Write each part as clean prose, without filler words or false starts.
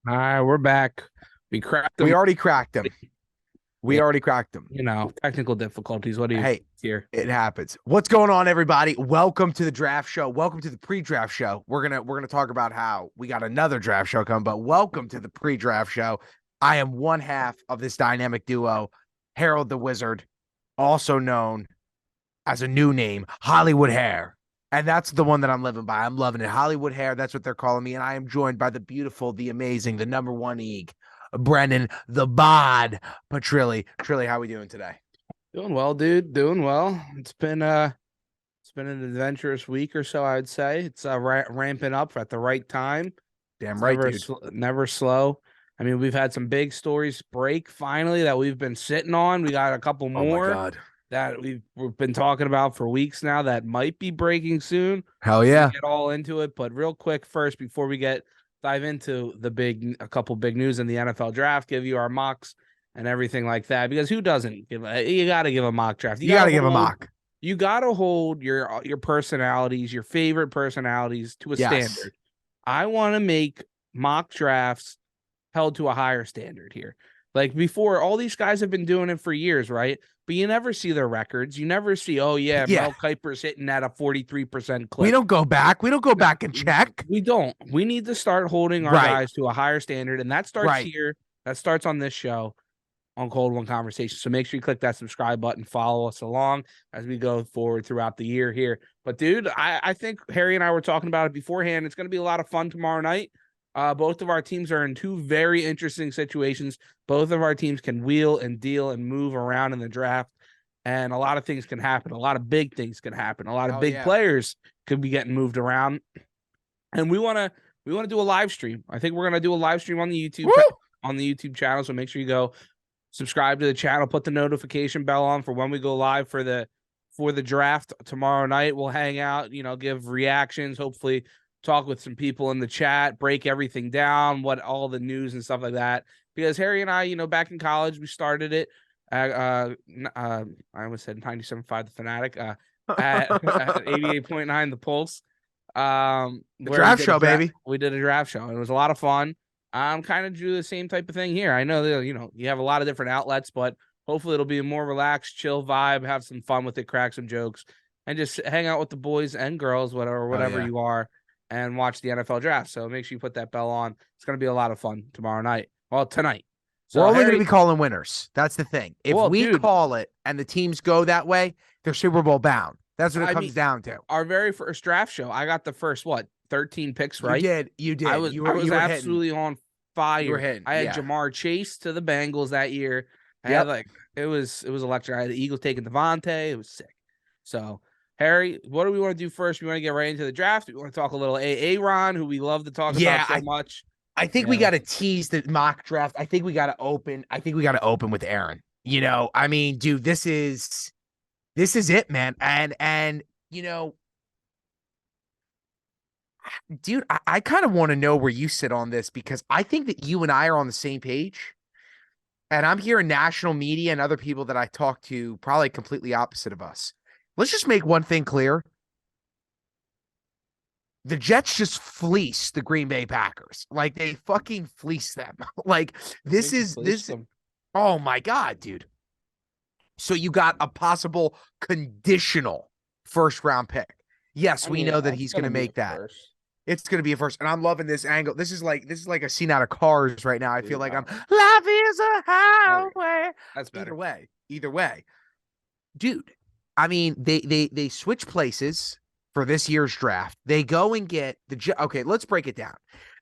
All right, we're back. We cracked We them. already cracked them. We Yeah, already cracked them. technical difficulties. What do you Hey, hear? it happens. What's going on, everybody? Welcome to the draft show. Welcome to the pre-draft show. We're gonna talk about how we got another draft show coming, but welcome to the pre-draft show. I am one half of this dynamic duo, Harold the Wizard, also known as a new name, Hollywood Hair. And that's the one that I'm living by. I'm loving it. Hollywood Hair, that's what they're calling me. And I am joined by the beautiful, the amazing, the number one Eag, Brendan, the bod, Petrilli. Petrilli, how are we doing today? Doing well, dude. Doing well. It's been an adventurous week or so, I'd say. It's ramping up at the right time. Damn It's right, dude. never slow. I mean, we've had some big stories break finally that we've been sitting on. We got a couple Oh my more God. that we've been talking about for weeks now that might be breaking soon. Hell We're gonna yeah. get all into it, but real quick first, before we dive into a couple big news in the NFL draft, give you our mocks and everything like that. Because who doesn't you got to give a mock draft. You got to give a mock. You got to hold your personalities, your favorite personalities, to a Yes. standard. I want to make mock drafts held to a higher standard here. Like before, all these guys have been doing it for years, right? But you never see their records. You never see, oh yeah, Yeah. Mel Kiper's hitting at a 43% We clip. don't go back. We don't go No, back and check. we don't. We need to start holding our Right. guys to a higher standard, and that starts Right. here. That starts on this show on Cold One Conversation. So make sure you click that subscribe button, follow us along as we go forward throughout the year here. But dude, I think Harry and I were talking about it beforehand. It's going to be a lot of fun tomorrow night. Both of our teams are in two very interesting situations. Both of our teams can wheel and deal and move around in the draft, and a lot of things can happen. A lot of big things can happen. A lot of Hell big yeah. players could be getting moved around, and we want to do a live stream. I think we're gonna do a live stream on the Woo! YouTube channel. So make sure you go subscribe to the channel, put the notification bell on for when we go live for the draft tomorrow night. We'll hang out, give reactions, hopefully talk with some people in the chat, break everything down, what all the news and stuff like that. Because Harry and I, back in college, we started it. I almost said 97.5 The Fanatic, at 88.9 The Pulse. The Where draft show, baby. we did a draft show, and it was a lot of fun. Kind of do the same type of thing here. I know that you have a lot of different outlets, but hopefully it'll be a more relaxed, chill vibe. Have some fun with it, crack some jokes, and just hang out with the boys and girls, Oh whatever yeah. you are, and watch the NFL draft. So make sure you put that bell on. It's gonna be a lot of fun tomorrow night. Well, tonight. We're So only going to Harry, be calling winners. That's the thing. If well, we dude, call it and the teams go that way, they're Super Bowl bound. That's what it I comes mean, down to. our very first draft show, I got the first 13 picks, You right? did. You I did. was You I were was you were hitting. absolutely on You were fire. hitting. I had Yeah. Jamar Chase to the Bengals that year. I had Yep. like it was electric. I had the Eagles taking Devontae. It was sick. So Harry, what do we want to do first? We want to get right into the draft. We want to talk a little Ron, who we love to talk about Yeah. so much. I think we Yeah, got to tease the mock draft. I think we got to open. I think we got to open with Aaron. I mean, dude, this is it, man. And dude, I kind of want to know where you sit on this because I think that you and I are on the same page. And I'm hearing national media and other people that I talk to probably completely opposite of us. Let's just make one thing clear. The Jets just fleeced the Green Bay Packers. Like they fucking fleeced them. Like I this think you is fleeced this them. oh my God, dude. So you got a possible conditional first round pick. Yes, I we mean, know that it's he's going gonna to be a make that. first. It's going to be a first, and I'm loving this angle. This is like a scene out of Cars right now. I feel Dude, like I'm oh, life is a there we go. highway. That's better. Either way, dude. I mean, they switch places for this year's draft. They go and get the Jet. Okay, let's break it down.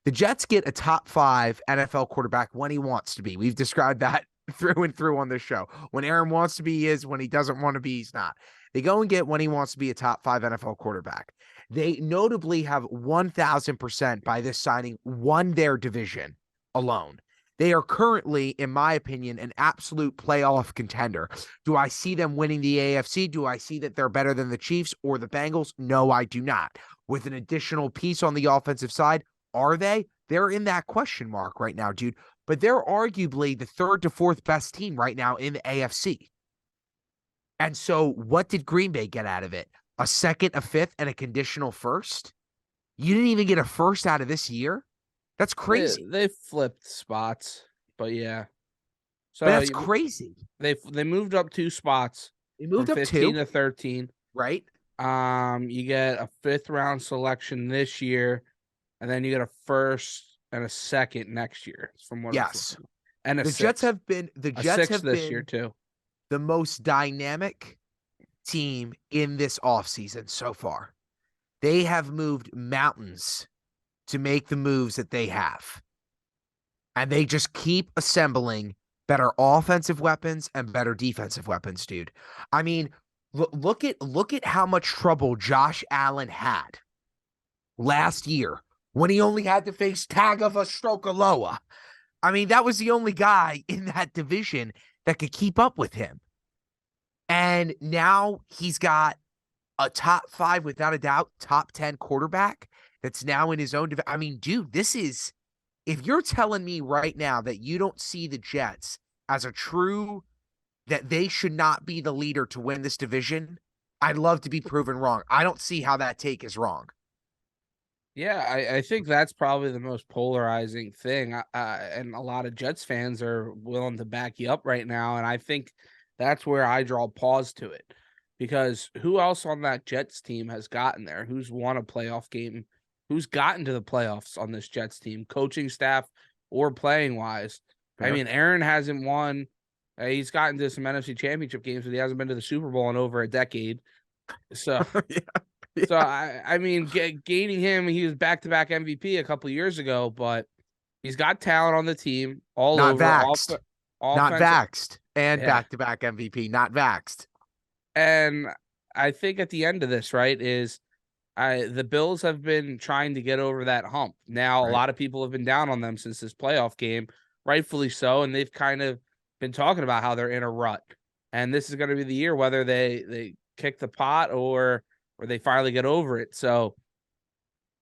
The Jets get a top 5 NFL quarterback when he wants to be. We've described that through and through on this show. When Aaron wants to be, he is. When he doesn't want to be, he's not. They go and get when he wants to be a top 5 NFL quarterback. They notably have 1,000% by this signing won their division alone. They are currently, in my opinion, an absolute playoff contender. Do I see them winning the AFC? Do I see that they're better than the Chiefs or the Bengals? No, I do not. With an additional piece on the offensive side, are they? They're in that question mark right now, dude. But they're arguably the third to fourth best team right now in the AFC. And so what did Green Bay get out of it? A second, a fifth, and a conditional first? You didn't even get a first out of this year? That's crazy. They flipped spots, but yeah. But So that's crazy. they moved up 2 spots They from moved up 15 two, to 13. right? You get a 5th-round selection this year, and then you get a first and a second next year, from what it's Yes. looking. And a The Jets sixth. have been the A Jets sixth have this year been too. the most dynamic team in this offseason so far. They have moved mountains to make the moves that they have. And they just keep assembling better offensive weapons and better defensive weapons, dude. I mean, look at how much trouble Josh Allen had last year when he only had to face Tagovailoa. I mean, that was the only guy in that division that could keep up with him. And now he's got a top 5, without a doubt, top 10 quarterback that's now in his own division. I mean, dude, this is, if you're telling me right now that you don't see the Jets as a true, that they should not be the leader to win this division, I'd love to be proven wrong. I don't see how that take is wrong. Yeah, I think that's probably the most polarizing thing. And a lot of Jets fans are willing to back you up right now. And I think that's where I draw pause to it. Because who else on that Jets team has gotten there? Who's won a playoff game? Who's gotten to the playoffs on this Jets team, coaching staff or playing wise? I Fair. mean, Aaron hasn't won. He's gotten to some NFC championship games, but he hasn't been to the Super Bowl in over a decade. So Yeah. so I mean, gaining him, he was back-to-back MVP a couple years ago, but he's got talent on the team all Not over, vaxxed. Not offense. vaxxed. And Yeah, back-to-back MVP, not vaxxed. and I think at the end of this, right, is the Bills have been trying to get over that hump. Now, a Right. lot of people have been down on them since this playoff game, rightfully so, and they've kind of been talking about how they're in a rut. And this is going to be the year whether they kick the pot or they finally get over it. So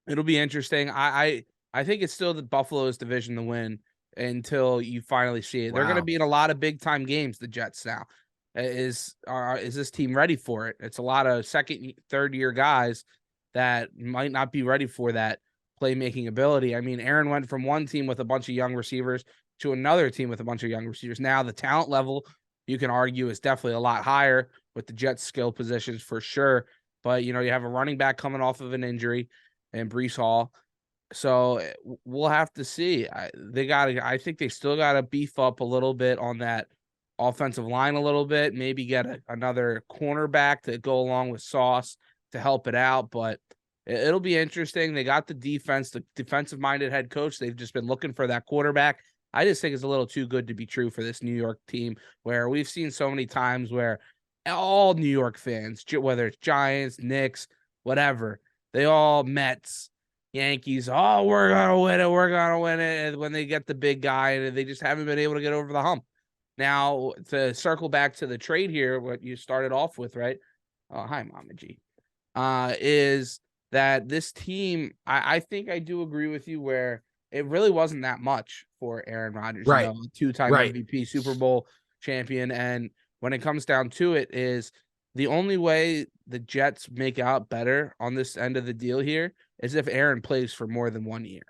it'll be interesting. I think it's still the Buffalo's division to win until you finally see it. They're going to Wow. be in a lot of big time games. The Jets now is this team ready for it? It's a lot of second, third year guys that might not be ready for that playmaking ability. I mean, Aaron went from one team with a bunch of young receivers to another team with a bunch of young receivers. Now the talent level, you can argue, is definitely a lot higher with the Jets skill positions for sure. But you have a running back coming off of an injury and Brees Hall. So we'll have to see. I think they still got to beef up a little bit on that offensive line a little bit. Maybe get another cornerback to go along with Sauce to help it out. But it'll be interesting. They got the defense, the defensive-minded head coach. They've just been looking for that quarterback. I just think it's a little too good to be true for this New York team, where we've seen so many times where all New York fans, whether it's Giants, Knicks, whatever, they all Mets, Yankees, oh, we're gonna win it, we're gonna win it. And when they get the big guy, and they just haven't been able to get over the hump. Now, to circle back to the trade here, what you started off with, right? Oh, hi, Mama G. Is that this team? I think I do agree with you where it really wasn't that much for Aaron Rodgers. Right. Two-time Right. MVP, Super Bowl champion, and when it comes down to it, is the only way the Jets make out better on this end of the deal here is if Aaron plays for more than 1 year.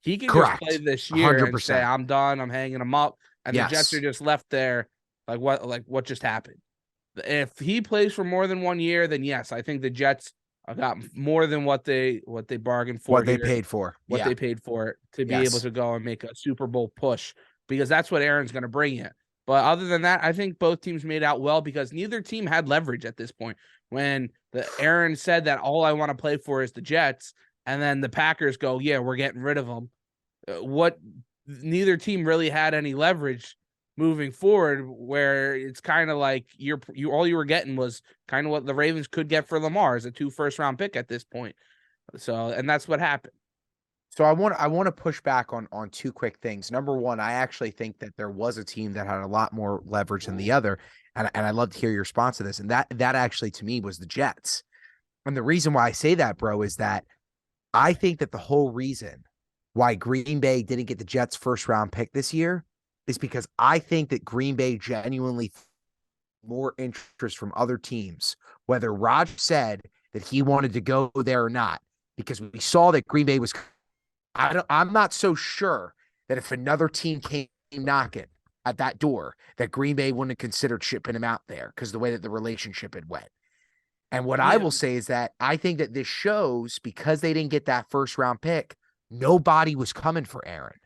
He can just play Correct. this year and say, 100%. I'm done, I'm hanging him up, and the Jets are Yes. just left there like what just happened. If he plays for more than 1 year, then yes, I think the Jets got more than what they bargained for What they here, paid for. what Yeah. they paid for it to be able Yes. to go and make a Super Bowl push, because that's what Aaron's going to bring you. But other than that, I think both teams made out well because neither team had leverage at this point. When the Aaron said that all I want to play for is the Jets, and then the Packers go, yeah, we're getting rid of them. What neither team really had any leverage moving forward, where it's kind of like you all you were getting was kind of what the Ravens could get for Lamar as a 2 first-round pick at this point. So, and that's what happened. So I want to push back on two quick things. Number one, I actually think that there was a team that had a lot more leverage than the other, and I'd love to hear your response to this. And that actually to me was the Jets. And the reason why I say that, bro, is that I think that the whole reason why Green Bay didn't get the Jets' first round pick this year is because I think that Green Bay genuinely more interest from other teams, whether Raj said that he wanted to go there or not, because we saw that Green Bay was I'm not so sure that if another team came knocking at that door, that Green Bay wouldn't have considered shipping him out there because the way that the relationship had went. And what I Yeah. will say is that I think that this shows because they didn't get that first round pick, nobody was coming for Aaron.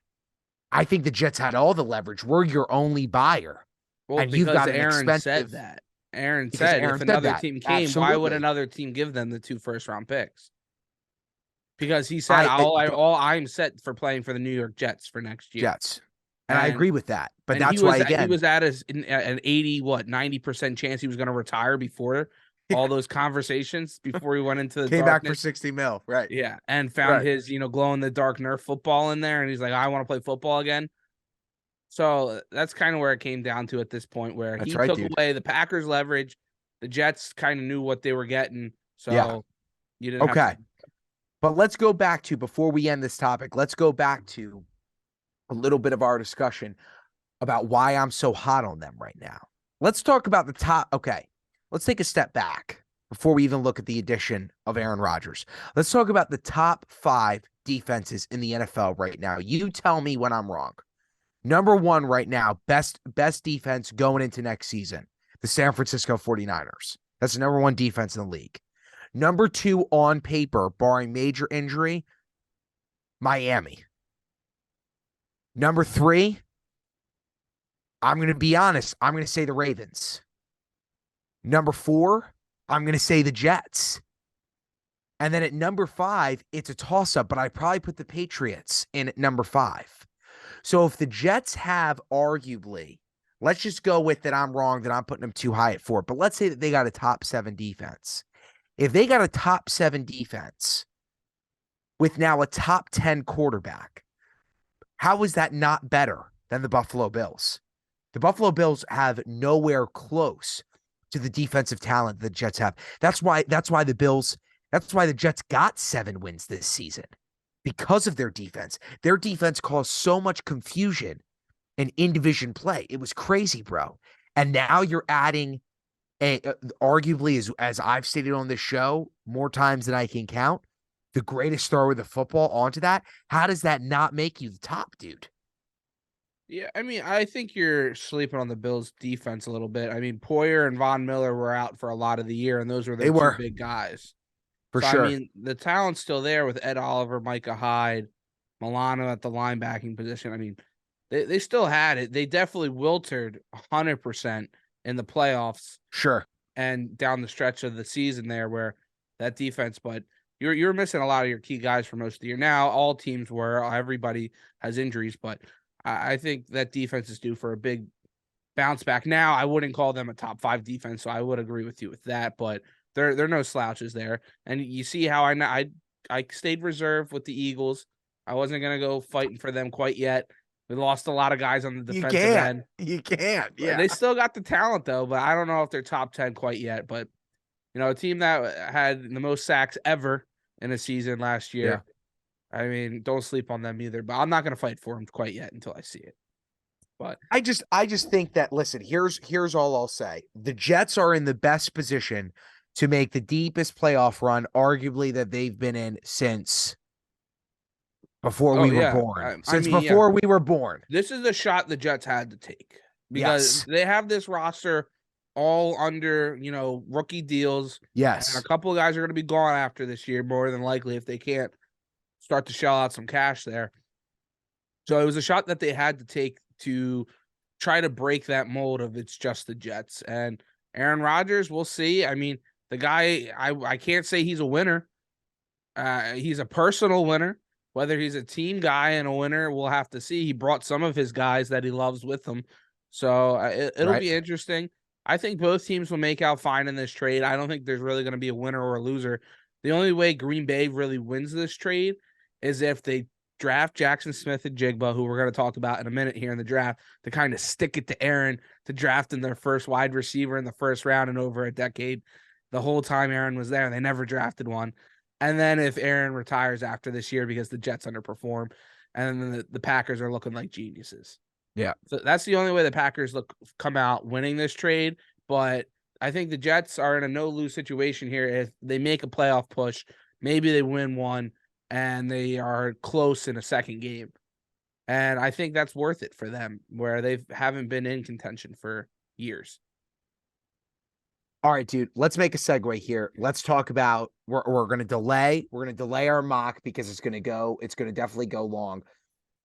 I think the Jets had all the leverage. We're your only buyer. Well, And you've because got an Aaron said expensive that. Aaron because said if Aaron said another that. team came, why would Absolutely. another team give them the 2 first-round picks? Because he said, I but all I'm set for playing for the New York Jets for next year. Jets. And I And agree with that. But and that's why he again, was at an 80, 90% chance he was going to retire before all those conversations before he went into the came back for darkness. 60 mil. Right. Yeah, and found Right. his, glow in the dark Nerf football in there, and he's like, I want to play football again. So that's kind of where it came down to at this point, where That's he right, took dude. away the Packers' leverage. The Jets kind of knew what they were getting, Yeah. so you didn't have Okay. to. But let's go back to before we end this topic, let's go back to a little bit of our discussion about why I'm so hot on them right now. Let's talk about the top. Okay. Let's take a step back before we even look at the addition of Aaron Rodgers. Let's talk about the top 5 defenses in the NFL right now. You tell me when I'm wrong. Number 1 right now, best defense going into next season, the San Francisco 49ers. That's the number 1 defense in the league. Number 2 on paper, barring major injury, Miami. Number 3, I'm going to be honest, I'm going to say the Ravens. Number 4, I'm going to say the Jets. And then at number 5, it's a toss-up, but I probably put the Patriots in at number 5. So if the Jets have arguably, let's just go with that I'm wrong, that I'm putting them too high at 4, but let's say that they got a top 7 defense. If they got a top 7 defense with now a top 10 quarterback, how is that not better than the Buffalo Bills? The Buffalo Bills have nowhere close to the defensive talent the Jets have. That's why the Jets got 7 wins this season, because of their defense. Their defense caused so much confusion in in-division play. It was crazy, bro. And now you're adding arguably, as I've stated on this show more times than I can count, the greatest thrower of the football onto that. How does that not make you the top, dude? Yeah, I mean, I think you're sleeping on the Bills' defense a little bit. I mean, Poyer and Von Miller were out for a lot of the year, and those were their They 2 were, big guys. for So, I sure. mean, the talent's still there with Ed Oliver, Micah Hyde, Milano at the linebacking position. I mean, they still had it. They definitely wilted 100% in the playoffs Sure. and down the stretch of the season there, where that defense, but you're missing a lot of your key guys for most of the year. Now all teams were, everybody has injuries, but I think that defense is due for a big bounce back. Now I wouldn't call them a top 5 defense, so I would agree with you with that, but they're no slouches there. And you see how I stayed reserved with the Eagles. I wasn't gonna go fighting for them quite yet. We lost a lot of guys on the You defensive can't. end. You can't. Yeah. They still got the talent though, but I don't know if they're top 10 quite yet. But a team that had the most sacks ever in a season last year. Yeah. I mean, don't sleep on them either. But I'm not going to fight for them quite yet until I see it. But I just think that, listen, here's all I'll say. The Jets are in the best position to make the deepest playoff run, arguably, that they've been in since before we were born. Before we were born. This is the shot the Jets had to take because they have this roster all under, rookie deals. Yes. And a couple of guys are going to be gone after this year, more than likely, if they can't start to shell out some cash there. So it was a shot that they had to take to try to break that mold of it's just the Jets. And Aaron Rodgers, we'll see. I mean, the guy, I can't say he's a winner. He's a personal winner. Whether he's a team guy and a winner, we'll have to see. He brought some of his guys that he loves with him. So it'll be interesting. I think both teams will make out fine in this trade. I don't think there's really going to be a winner or a loser. The only way Green Bay really wins this trade is if they draft Jackson Smith and Jigba, who we're going to talk about in a minute here in the draft, to kind of stick it to Aaron to draft in their first wide receiver in the first round in over a decade. The whole time Aaron was there, they never drafted one. And then if Aaron retires after this year because the Jets underperform, and then the Packers are looking like geniuses. Yeah. So that's the only way the Packers come out winning this trade. But I think the Jets are in a no-lose situation here. If they make a playoff push, maybe they win one. and they are close in a second game. And I think that's worth it for them, where they haven't been in contention for years. All right, dude, let's make a segue here. Let's talk about we're going to delay. We're going to delay our mock because it's going to definitely go long.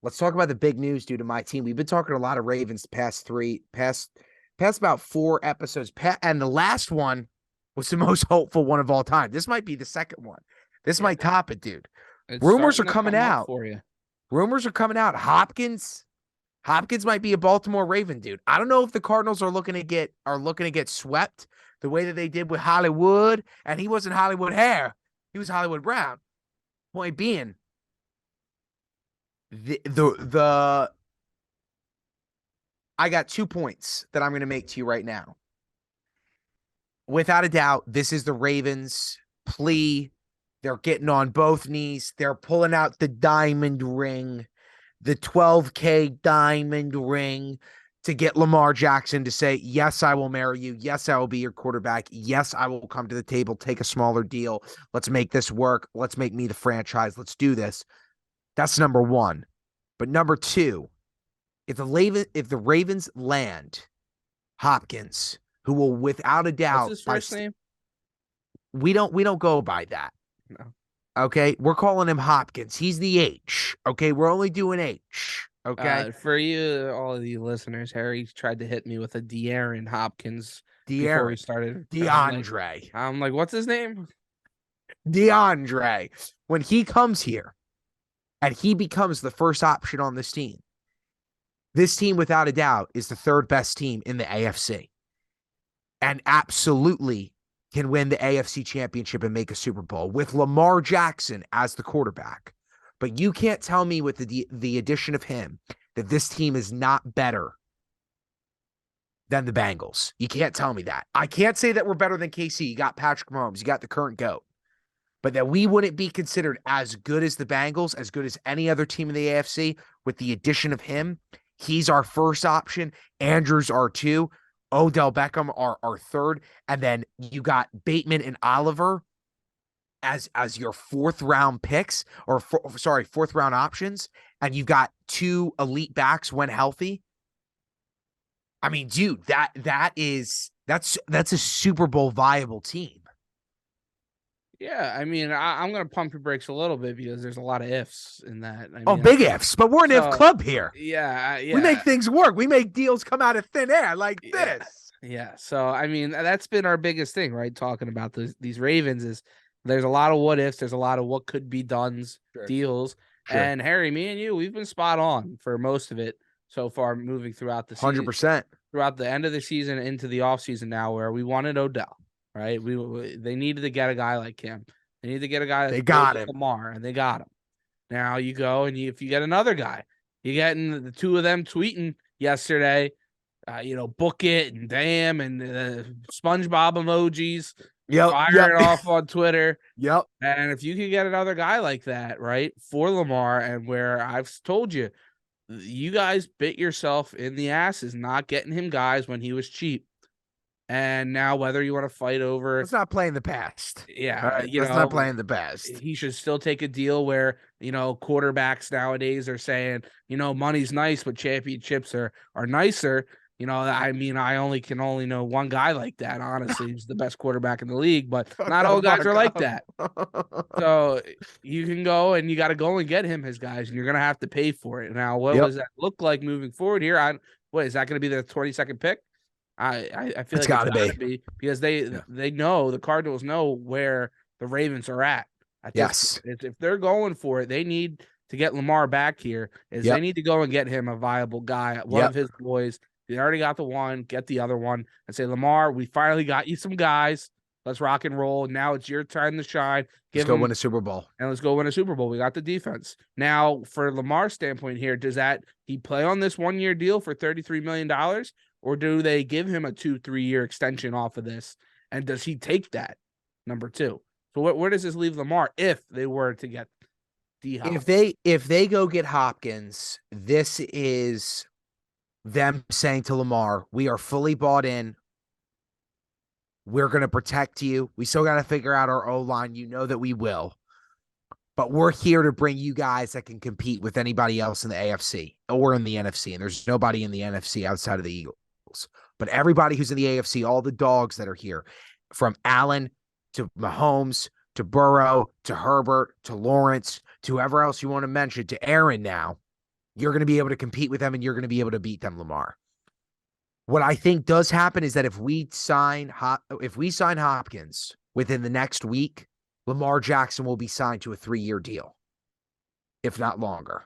Let's talk about the big news due to my team. We've been talking a lot of Ravens past about 4 episodes. And the last one was the most hopeful one of all time. This might be the second one. This might top it, dude. It's Rumors are starting to coming come up out for you. Rumors are coming out. Hopkins might be a Baltimore Raven, dude. I don't know if the Cardinals are looking to get swept the way that they did with Hollywood, and he wasn't Hollywood hair. He was Hollywood Brown. Point being, I got 2 points that I'm going to make to you right now. Without a doubt, this is the Ravens' plea. They're getting on both knees. They're pulling out the diamond ring, the $12K diamond ring, to get Lamar Jackson to say, yes, I will marry you. Yes, I will be your quarterback. Yes, I will come to the table, take a smaller deal. Let's make this work. Let's make me the franchise. Let's do this. That's number one. But number two, if the Ravens land Hopkins, who will without a doubt, what's his first name? We don't go by that. No. Okay, we're calling him Hopkins. He's the H. Okay, we're only doing H. Okay, For you, all of you listeners, Harry tried to hit me with a De'Aaron Hopkins before we started. DeAndre. I'm like, what's his name? DeAndre. When he comes here and he becomes the first option on this team without a doubt is the third best team in the AFC and absolutely can win the AFC Championship and make a Super Bowl with Lamar Jackson as the quarterback. But you can't tell me with the addition of him that this team is not better than the Bengals. You can't tell me that. I can't say that we're better than KC. You got Patrick Mahomes. You got the current GOAT. But that we wouldn't be considered as good as the Bengals, as good as any other team in the AFC with the addition of him. He's our first option. Andrews our 2. Odell Beckham our 3rd. And then you got Bateman and Oliver as your 4th round picks, or 4th round options, and you got 2 elite backs when healthy. I mean, dude, that's a Super Bowl viable team. Yeah, I mean, I'm gonna pump your brakes a little bit because there's a lot of ifs in that. Big ifs, but we're an if club here. Yeah. We make things work. We make deals come out of thin air like this. Yeah. So I mean, that's been our biggest thing, right? Talking about these Ravens is there's a lot of what ifs, there's a lot of what could be done's, deals. Sure. And Harry, me and you, we've been spot on for most of it so far, moving throughout the season, 100%, throughout the end of the season into the offseason now, where we wanted Odell. Right, they needed to get a guy like him. They need to get a guy. They got him, Lamar, and they got him. Now you go and if you get another guy, you getting the 2 of them tweeting yesterday. Book it and damn and SpongeBob emojis. Firing off on Twitter. Yep. And if you can get another guy like that, right, for Lamar, and where I've told you, you guys bit yourself in the asses not getting him guys when he was cheap. And now, whether you want to fight over, let's not play in the past. Yeah, right, let's not play in the past. He should still take a deal where quarterbacks nowadays are saying money's nice, but championships are nicer. I mean, I can only know one guy like that. Honestly, he's the best quarterback in the league, but not all guys are like that. So you can go and you got to go and get him his guys, and you're gonna have to pay for it. Now, what does that look like moving forward here? Is that going to be the 22nd pick? I feel it's gotta be because they know, the Cardinals know where the Ravens are at. Yes. If they're going for it, they need to get Lamar back here. They need to go and get him a viable guy, one of his boys. They already got the one, get the other one, and say, Lamar, we finally got you some guys. Let's rock and roll. Now it's your time to shine. Let's go win a Super Bowl. And let's go win a Super Bowl. We got the defense. Now, for Lamar's standpoint here, does he play on this 1-year deal for $33 million? Or do they give him a 2-3 year extension off of this? And does he take that? Number 2. So where does this leave Lamar if they were to get D-Hop? If they go get Hopkins, this is them saying to Lamar, we are fully bought in. We're going to protect you. We still got to figure out our O-line. You know that we will. But we're here to bring you guys that can compete with anybody else in the AFC or in the NFC. And there's nobody in the NFC outside of the Eagles. But everybody who's in the AFC, all the dogs that are here, from Allen to Mahomes to Burrow to Herbert to Lawrence to whoever else you want to mention to Aaron now, you're going to be able to compete with them and you're going to be able to beat them, Lamar. What I think does happen is that if we sign Hopkins within the next week, Lamar Jackson will be signed to a 3-year deal, if not longer.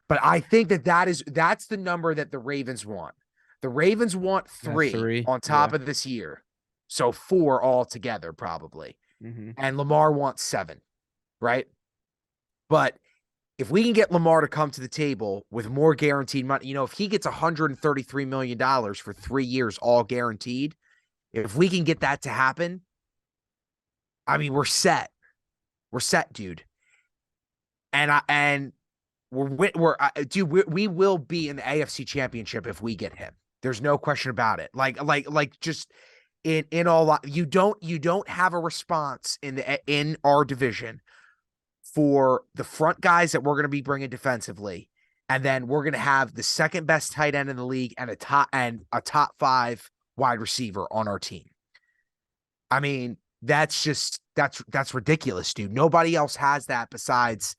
But I think that's the number that the Ravens want. The Ravens want 3 on top of this year. So 4 altogether, probably. Mm-hmm. And Lamar wants 7, right? But if we can get Lamar to come to the table with more guaranteed money, if he gets $133 million for 3 years, all guaranteed, if we can get that to happen, I mean, we're set. We're set, dude. And we will be in the AFC Championship if we get him. There's no question about it. Just in all, you don't have a response in our division for the front guys that we're going to be bringing defensively, and then we're going to have the second best tight end in the league and a top 5 wide receiver on our team. I mean, that's ridiculous, dude. Nobody else has that besides.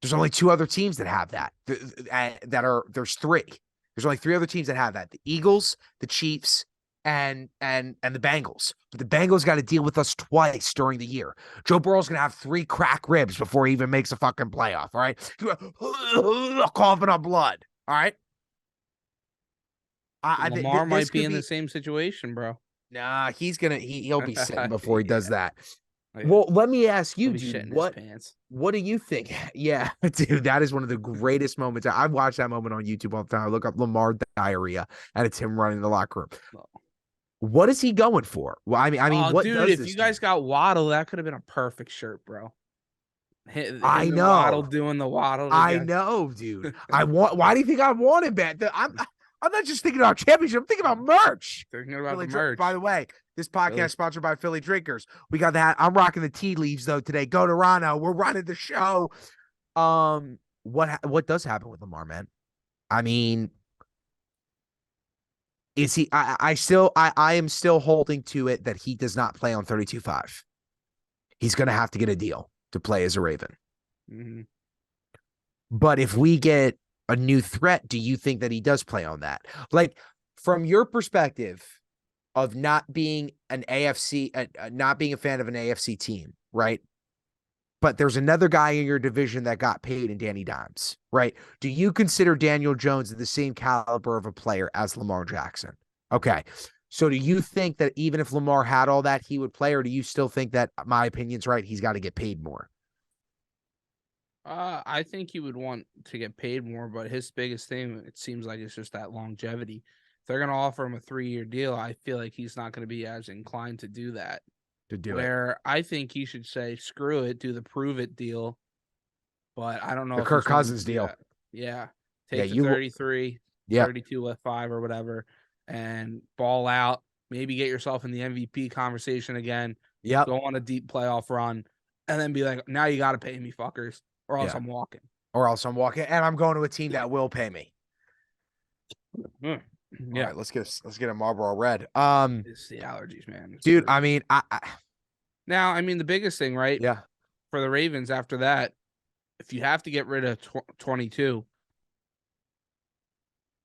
There's only 2 other teams that have that. There's 3. There's only 3 other teams that have that: the Eagles, the Chiefs, and the Bengals. But the Bengals got to deal with us twice during the year. Joe Burrow's gonna have 3 crack ribs before he even makes a fucking playoff. All right, coughing up blood. All right. Lamar might be in the same situation, bro. Nah, he'll be sitting before he does that. Well, let me ask you, dude, what do you think? Yeah, dude, that is one of the greatest moments. I've watched that moment on YouTube all the time. I look up Lamar diarrhea, and it's him running the locker room. What is he going for? Well, I mean, what dude, if you guys got Waddle, that could have been a perfect shirt, bro. I know. Waddle doing the Waddle. I know, dude. Why do you think I want him back? I'm not just thinking about championship. I'm thinking about merch. Thinking about the merch. By the way, this podcast sponsored by Philly Drinkers. We got that. I'm rocking the tea leaves though today. Go to Rano. We're running the show. What does happen with Lamar, man? I mean, is he? I am still holding to it that he does not play on 32-5. He's going to have to get a deal to play as a Raven. Mm-hmm. But if we get a new threat, do you think that he does play on that? Like, from your perspective of not being an AFC, not being a fan of an AFC team, right? But there's another guy in your division that got paid in Danny Dimes, right? Do you consider Daniel Jones the same caliber of a player as Lamar Jackson? Okay. So do you think that even if Lamar had all that, he would play, or do you still think that my opinion's right? He's got to get paid more. I think he would want to get paid more, but his biggest thing, it seems like, it's just that longevity. If they're going to offer him a 3-year deal, I feel like he's not going to be as inclined to do that. Where I think he should say, screw it, do the prove it deal. But I don't know. The Kirk Cousins deal. Yeah. Take the 33, 32 with 5 or whatever, and ball out. Maybe get yourself in the MVP conversation again. Yeah. Go on a deep playoff run, and then be like, now you got to pay me, fuckers. Or else I'm walking. And I'm going to a team that will pay me. Yeah. All right, let's get a Marlboro Red. It's the allergies, man. Dude, I mean, now, I mean, the biggest thing, right? Yeah. For the Ravens after that, if you have to get rid of 22,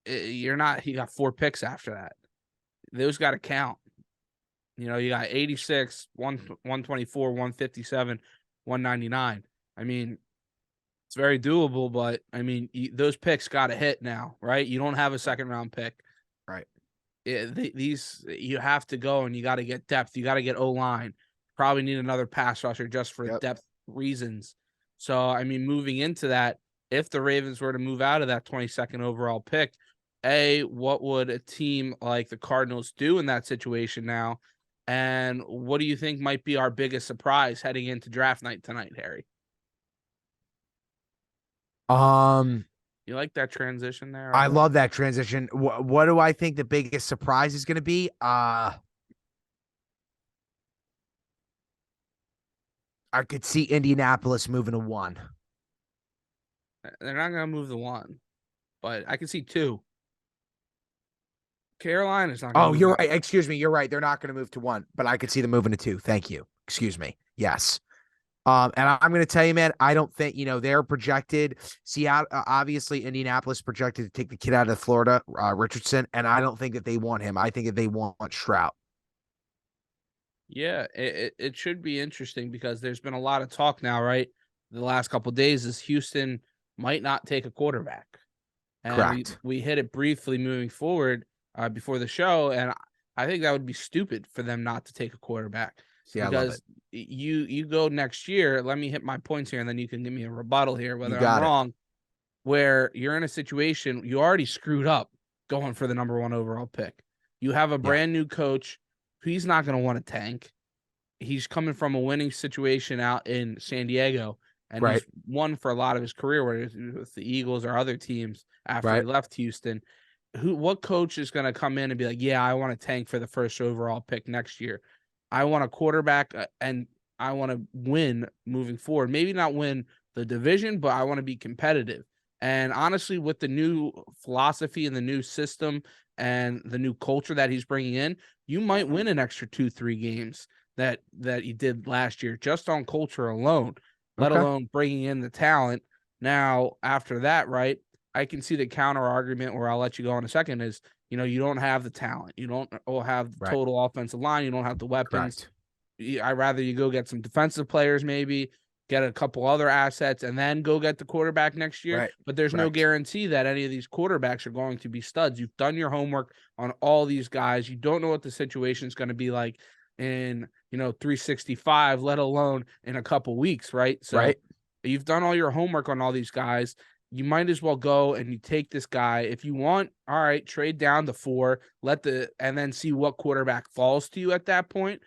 he got 4 picks after that. Those got to count. You got 86, 124, 157, 199. I mean, it's very doable, but I mean, those picks got to hit now, right? You don't have a 2nd-round pick, right? These you have to go, and you got to get depth. You got to get O-line. Probably need another pass rusher just for depth reasons. So, I mean, moving into that, if the Ravens were to move out of that 22nd overall pick, what would a team like the Cardinals do in that situation now? And what do you think might be our biggest surprise heading into draft night tonight, Harry? You like that transition there? I love that transition. What do I think the biggest surprise is going to be? I could see Indianapolis moving to 1. They're not going to move the 1, but I can see 2. Carolina's not going to Oh, move you're that. right. Excuse me. You're right. They're not going to move to 1, but I could see them moving to 2. Thank you. Excuse me. Yes. And I'm going to tell you, man, I don't think, they're projected. Seattle, obviously, Indianapolis projected to take the kid out of Florida, Richardson, and I don't think that they want him. I think that they want Stroud. Yeah, it should be interesting because there's been a lot of talk now, right? The last couple of days is Houston might not take a quarterback. And Correct. we hit it briefly moving forward before the show, and I think that would be stupid for them not to take a quarterback. See, I love it. Because you go next year. Let me hit my points here, and then you can give me a rebuttal here, You whether I'm got it. wrong. Where you're in a situation you already screwed up going for the number 1 overall pick. You have a brand new coach. He's not going to want to tank. He's coming from a winning situation out in San Diego, and Right. he's won for a lot of his career, whether it's with the Eagles or other teams after he left Houston. What coach is going to come in and be like, yeah, I want to tank for the first overall pick next year. I want a quarterback and I want to win moving forward. Maybe not win the division, but I want to be competitive. And honestly, with the new philosophy and the new system and the new culture that he's bringing in, you might win an extra 2-3 games that you did last year just on culture alone, let alone bringing in the talent. Now, after that, right, I can see the counter argument where I'll let you go in a second is, you don't have the talent. You don't have the total offensive line. You don't have the weapons. I'd rather you go get some defensive players, maybe get a couple other assets, and then go get the quarterback next year. But there's no guarantee that any of these quarterbacks are going to be studs. You've done your homework on all these guys. You don't know what the situation is going to be like in 365, let alone in a couple weeks, right? So you've done all your homework on all these guys. You might as well go and you take this guy. If you want, all right, trade down to 4, and then see what quarterback falls to you at that point.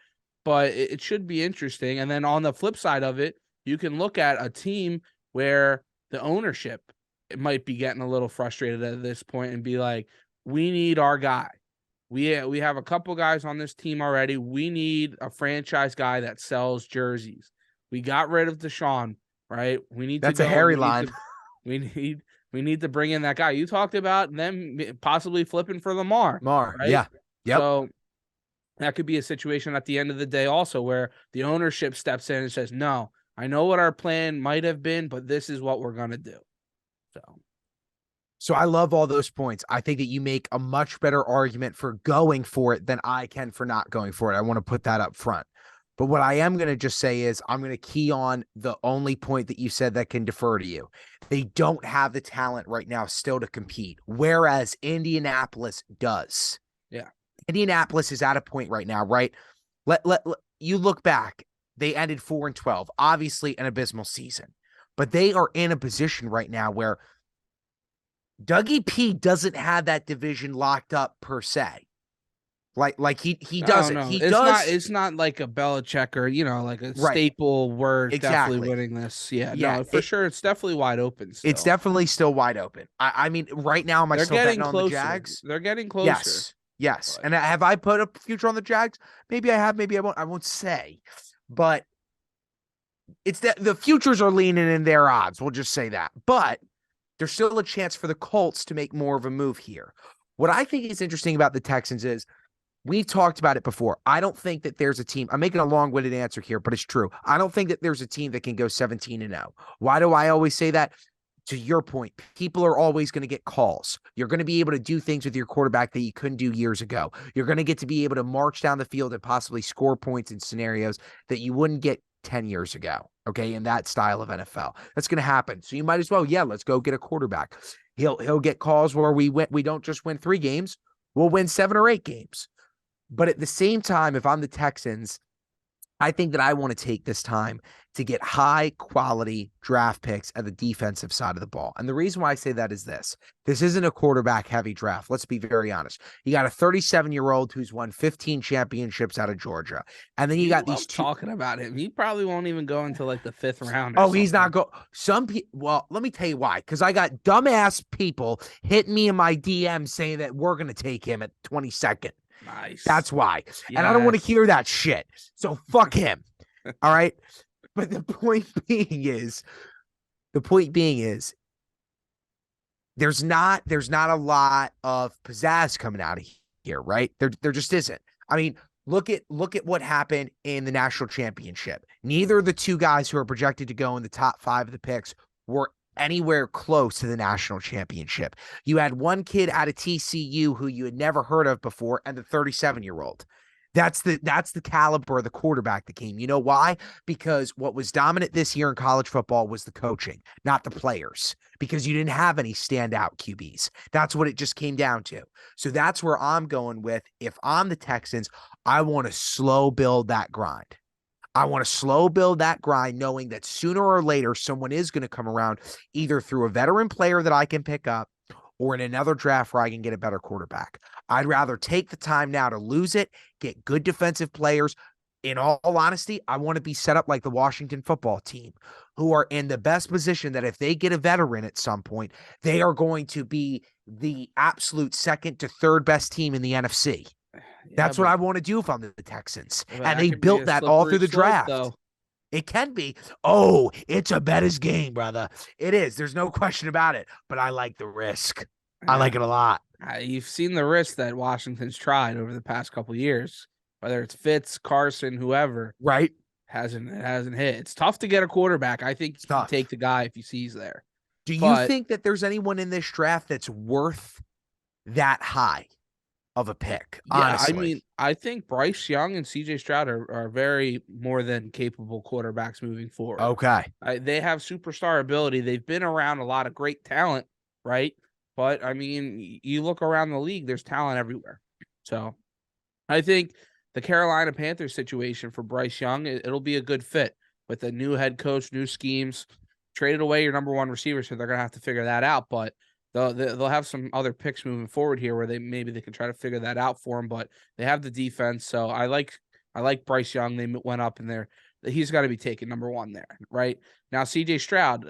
But it should be interesting. And then on the flip side of it, you can look at a team where the ownership might be getting a little frustrated at this point and be like, we need our guy. We have a couple guys on this team already. We need a franchise guy that sells jerseys. We got rid of Deshaun, right? We need That's to a go. Harry line. We need to bring in that guy. You talked about them possibly flipping for Lamar. Right? Yeah. Yep. So that could be a situation at the end of the day also where the ownership steps in and says, no, I know what our plan might have been, but this is what we're going to do. So I love all those points. I think that you make a much better argument for going for it than I can for not going for it. I want to put that up front. But what I am going to just say is I'm going to key on the only point that you said that can defer to you. They don't have the talent right now still to compete, whereas Indianapolis does. Yeah. Indianapolis is at a point right now, right? Let you look back. They ended 4-12, obviously an abysmal season, but they are in a position right now where Dougie P doesn't have that division locked up per se. Like he doesn't. No. He it's does. It's not like a Belichick or like a staple word definitely winning this. Yeah. No, for sure. It's definitely wide open. Still. It's definitely still wide open. I mean, right now, am I still betting on the Jags? They're getting closer. Yes. And have I put a future on the Jags? Maybe I have. Maybe I won't. I won't say. But it's that the futures are leaning in their odds. We'll just say that. But there's still a chance for the Colts to make more of a move here. What I think is interesting about the Texans is we've talked about it before. I don't think that there's a team. I'm making a long-winded answer here, but it's true. I don't think that there's a team that can go 17-0. Why do I always say that? To your point, people are always going to get calls. You're going to be able to do things with your quarterback that you couldn't do years ago. You're going to get to be able to march down the field and possibly score points in scenarios that you wouldn't get 10 years ago, okay, in that style of NFL. That's going to happen. So you might as well, let's go get a quarterback. He'll get calls where we don't just win 3 games, we'll win 7 or 8 games. But at the same time, if I'm the Texans, I think that I want to take this time to get high quality draft picks at the defensive side of the ball. And the reason why I say that is this isn't a quarterback heavy draft. Let's be very honest. You got a 37-year-old who's won 15 championships out of Georgia. And then you got these two talking about him. He probably won't even go into like the 5th round. He's not go. Some people, well, let me tell you why. Because I got dumbass people hitting me in my DM saying that we're going to take him at 22nd. Nice. That's why. Yes. And I don't want to hear that shit. So fuck him. All right. But the point being is there's not a lot of pizzazz coming out of here, right? There just isn't. I mean, look at what happened in the national championship. Neither of the two guys who are projected to go in the top 5 of the picks were anywhere close to the national championship. You had one kid out of TCU who you had never heard of before, and the 37-year-old. That's the caliber of the quarterback that came. You know why? Because what was dominant this year in college football was the coaching, not the players, because you didn't have any standout QBs. That's what it just came down to. So that's where I'm going with. If I'm the Texans, I want to slow build that grind. I want to slow build that grind, knowing that sooner or later someone is going to come around, either through a veteran player that I can pick up or in another draft where I can get a better quarterback. I'd rather take the time now to lose it, get good defensive players. In all honesty, I want to be set up like the Washington football team, who are in the best position that if they get a veteran at some point, they are going to be the absolute second to third best team in the NFC. Yeah, That's what I want to do if I'm the Texans. but And that they could be built a that all slippery through the slope, draft. though. It can be. Oh, it's a better's game, brother. It is. There's no question about it. But I like the risk. I like it a lot. You've seen the risk that Washington's tried over the past couple of years, whether it's Fitz, Carson, whoever. Right? It hasn't hit. It's tough to get a quarterback. I think It's you tough. take the guy if you see he's there. Do you But think that there's anyone in this draft that's worth that high of a pick? yeah, Honestly. I mean, I think Bryce Young and CJ Stroud are very more than capable quarterbacks moving forward. Okay. They have superstar ability. They've been around a lot of great talent, right? But I mean, you look around the league, there's talent everywhere. So I think the Carolina Panthers situation for Bryce Young, it'll be a good fit with a new head coach, new schemes. Traded away your number one receiver, so they're gonna have to figure that out. But they'll have some other picks moving forward here where they can try to figure that out for him. But they have the defense, so I like Bryce Young. They went up in there. He's got to be taken number one there, right? Now, CJ Stroud,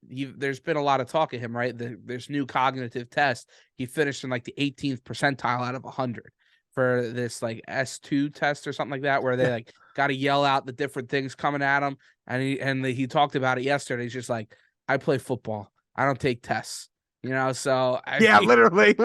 there's been a lot of talk of him, right? There's new cognitive test. He finished in like the 18th percentile out of 100 for this like S2 test or something like that, where they like got to yell out the different things coming at him. And he talked about it yesterday. He's just like, I play football. I don't take tests, So literally.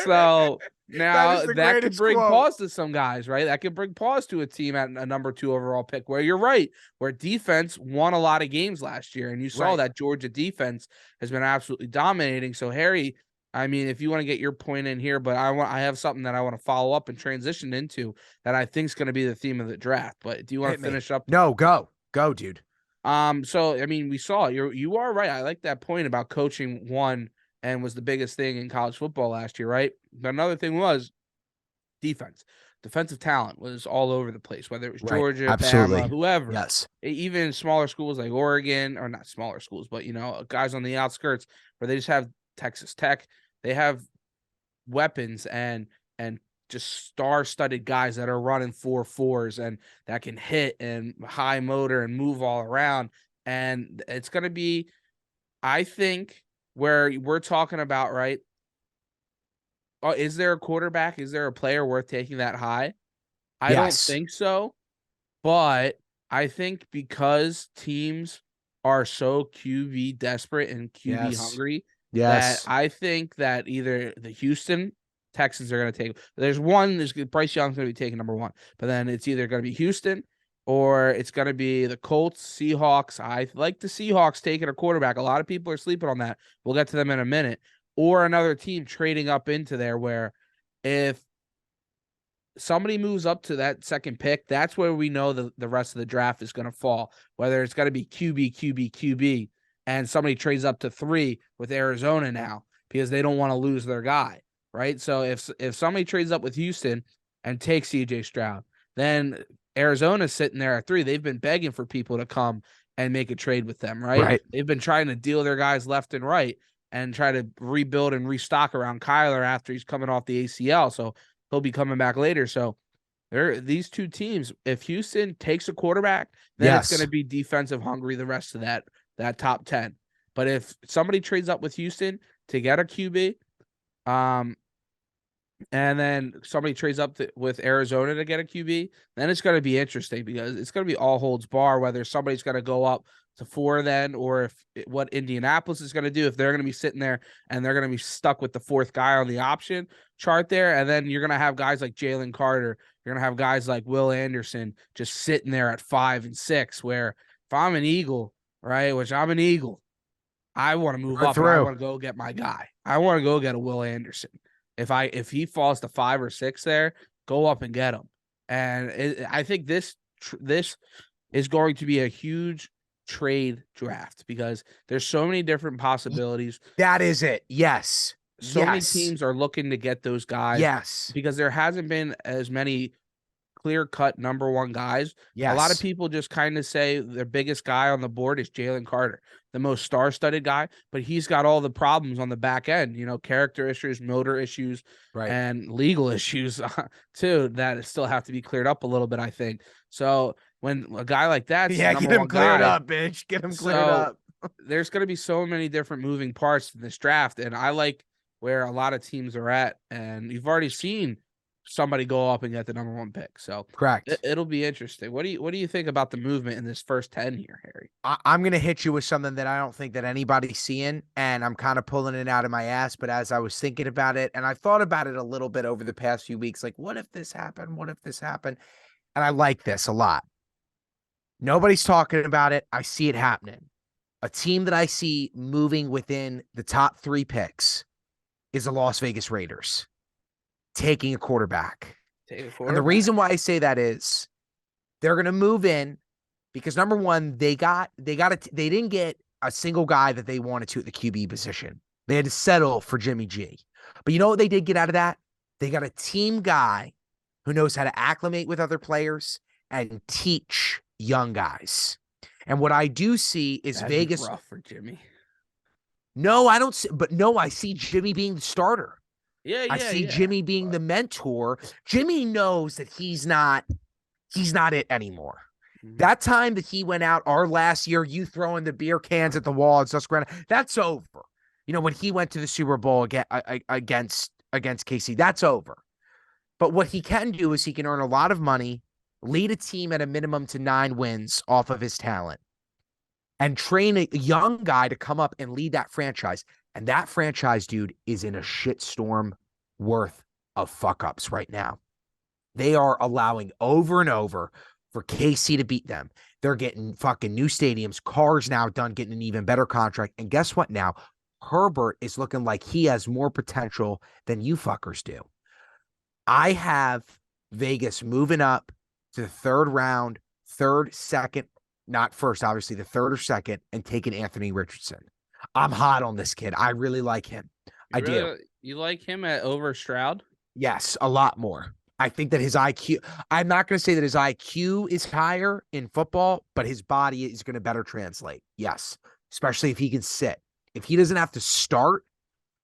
So now that could bring quote. pause to some guys, right? That could bring pause to a team at a number 2 overall pick. Where you're right, where defense won a lot of games last year, and you saw that Georgia defense has been absolutely dominating. So Harry, I mean, if you want to get your point in here, but I have something that I want to follow up and transition into that I think is going to be the theme of the draft. But do you want to finish up? No, go, dude. So I mean, we saw you are right. I like that point about coaching won and was the biggest thing in college football last year, right? But another thing was defense. Defensive talent was all over the place, whether it was Georgia, Bama, whoever. Yes. Even smaller schools like Oregon, or not smaller schools, but guys on the outskirts where they just have Texas Tech. They have weapons and just star-studded guys that are running 4.4s and that can hit and high motor and move all around. And it's going to be, I think, where we're talking about, right? Oh, is there a quarterback? Is there a player worth taking that high? I don't think so. But I think because teams are so QB desperate and QB hungry, that I think that either the Houston Texans are going to take. There's Bryce Young's going to be taking number 1, but then it's either going to be Houston or it's going to be the Colts, Seahawks. I like the Seahawks taking a quarterback. A lot of people are sleeping on that. We'll get to them in a minute. Or another team trading up into there where if somebody moves up to that second pick, that's where we know the rest of the draft is going to fall, whether it's going to be QB, and somebody trades up to 3 with Arizona now because they don't want to lose their guy, right? So if somebody trades up with Houston and takes CJ Stroud, then Arizona's sitting there at 3. They've been begging for people to come and make a trade with them, right? They've been trying to deal their guys left and right and try to rebuild and restock around Kyler after he's coming off the ACL. So he'll be coming back later. So these two teams, if Houston takes a quarterback, then it's going to be defensive hungry the rest of that top 10. But if somebody trades up with Houston to get a QB, and then somebody trades up with Arizona to get a QB, then it's going to be interesting because it's going to be all holds bar whether somebody's going to go up to 4 then, or what Indianapolis is going to do, if they're going to be sitting there and they're going to be stuck with the 4th guy on the option chart there. And then you're going to have guys like Jalen Carter. You're going to have guys like Will Anderson just sitting there at 5 and 6, where if I'm an Eagle, right, which I'm an Eagle, I want to move up and I want to go get my guy. I want to go get a Will Anderson. If he falls to 5 or 6 there, go up and get him. And I think this is going to be a huge trade draft because there's so many different possibilities. That is it. Yes. So many teams are looking to get those guys. Yes. Because there hasn't been as many clear-cut number 1 guys. Yes. A lot of people just kind of say their biggest guy on the board is Jalen Carter, the most star-studded guy, but he's got all the problems on the back end, character issues, motor issues, right, and legal issues too that still have to be cleared up a little bit, I think. So when a guy like that, get him cleared up, bitch. Get him cleared up. There's going to be so many different moving parts in this draft, and I like where a lot of teams are at, and you've already seen somebody go up and get the number 1 pick. So correct. It'll be interesting. What do you think about the movement in this first 10 here, Harry? I'm going to hit you with something that I don't think that anybody's seeing, and I'm kind of pulling it out of my ass. But as I was thinking about it, and I thought about it a little bit over the past few weeks, like, what if this happened? What if this happened? And I like this a lot. Nobody's talking about it. I see it happening. A team that I see moving within the top 3 picks is the Las Vegas Raiders taking a quarterback. And the reason why I say that is they're going to move in because, number one, they didn't get a single guy that they wanted to at the QB position. They had to settle for Jimmy G. But you know what they did get out of that? They got a team guy who knows how to acclimate with other players and teach young guys. And what I do see is Vegas rough for Jimmy. No, I don't see, but no, I see Jimmy being the starter. Yeah, I see Jimmy being the mentor. Jimmy knows that he's not it anymore. Mm-hmm. That time that he went out, our last year, you throwing the beer cans at the wall at Susquehanna, that's over. When he went to the Super Bowl against KC, that's over. But what he can do is he can earn a lot of money, lead a team at a minimum to 9 wins off of his talent, and train a young guy to come up and lead that franchise. And that franchise, dude, is in a shitstorm worth of fuck-ups right now. They are allowing over and over for KC to beat them. They're getting fucking new stadiums. Carr's now done getting an even better contract. And guess what now? Herbert is looking like he has more potential than you fuckers do. I have Vegas moving up to the 3rd round, 3rd, 2nd, not first, obviously, the 3rd or 2nd, and taking Anthony Richardson. I'm hot on this kid. I really like him. I do. You like him at over Stroud? Yes, a lot more. I think that his IQ, I'm not going to say that his IQ is higher in football, but his body is going to better translate. Yes, especially if he can sit. If he doesn't have to start,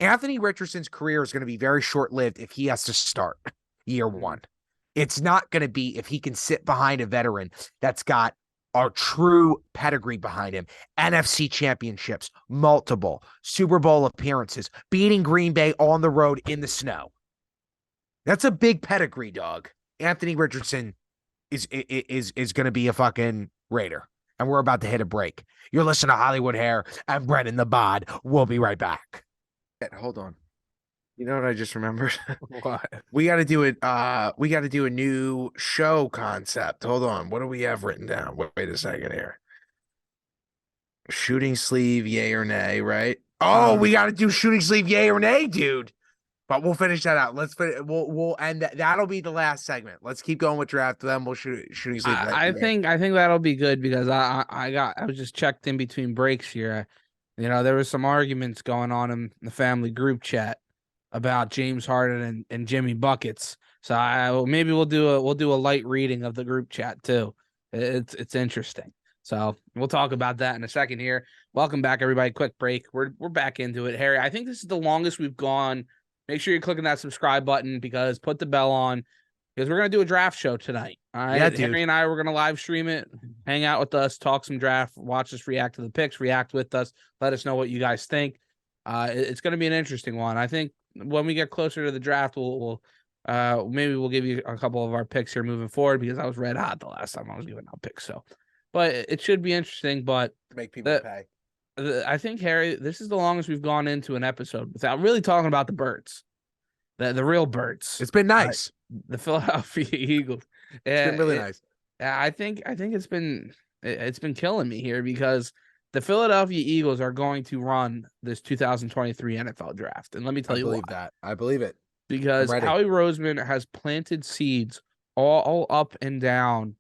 Anthony Richardson's career is going to be very short-lived if he has to start year 1. It's not going to be if he can sit behind a veteran that's got a true pedigree behind him. NFC championships, multiple Super Bowl appearances, beating Green Bay on the road in the snow. That's a big pedigree, dog. Anthony Richardson is going to be a fucking Raider. And we're about to hit a break. You're listening to Hollywood Hair and Brennan the Bod. We'll be right back. Hold on. You know what I just remembered? What? We got to do it. We got to do a new show concept. Hold on. What do we have written down? Wait a second here. Shooting sleeve, yay or nay, right? Oh, we got to do shooting sleeve, yay or nay, dude. But we'll finish that out. We'll end that. That'll be the last segment. Let's keep going with draft. Then we'll shooting sleeve. I think that'll be good because I was just checked in between breaks here. There was some arguments going on in the family group chat about James Harden and Jimmy Buckets. So maybe we'll do a light reading of the group chat too. It's interesting. So we'll talk about that in a second here. Welcome back, everybody. Quick break. We're back into it. Harry, I think this is the longest we've gone. Make sure you're clicking that subscribe button because put the bell on because we're going to do a draft show tonight. All right. Yeah, dude. Henry and I, we're going to live stream it, hang out with us, talk some draft, watch us react to the picks, react with us. Let us know what you guys think. It's going to be an interesting one. I think when we get closer to the draft, we'll maybe we'll give you a couple of our picks here moving forward, because I was red hot the last time I was giving out picks. So, but it should be interesting. But To make people pay. I think, Harry, this is the longest we've gone into an episode without really talking about the birds, the real birds. It's been nice. The Philadelphia Eagles. It's been really nice. I think it's been killing me here, because the Philadelphia Eagles are going to run this 2023 NFL draft. And let me tell you why. I believe it. Because Howie Roseman has planted seeds all up and down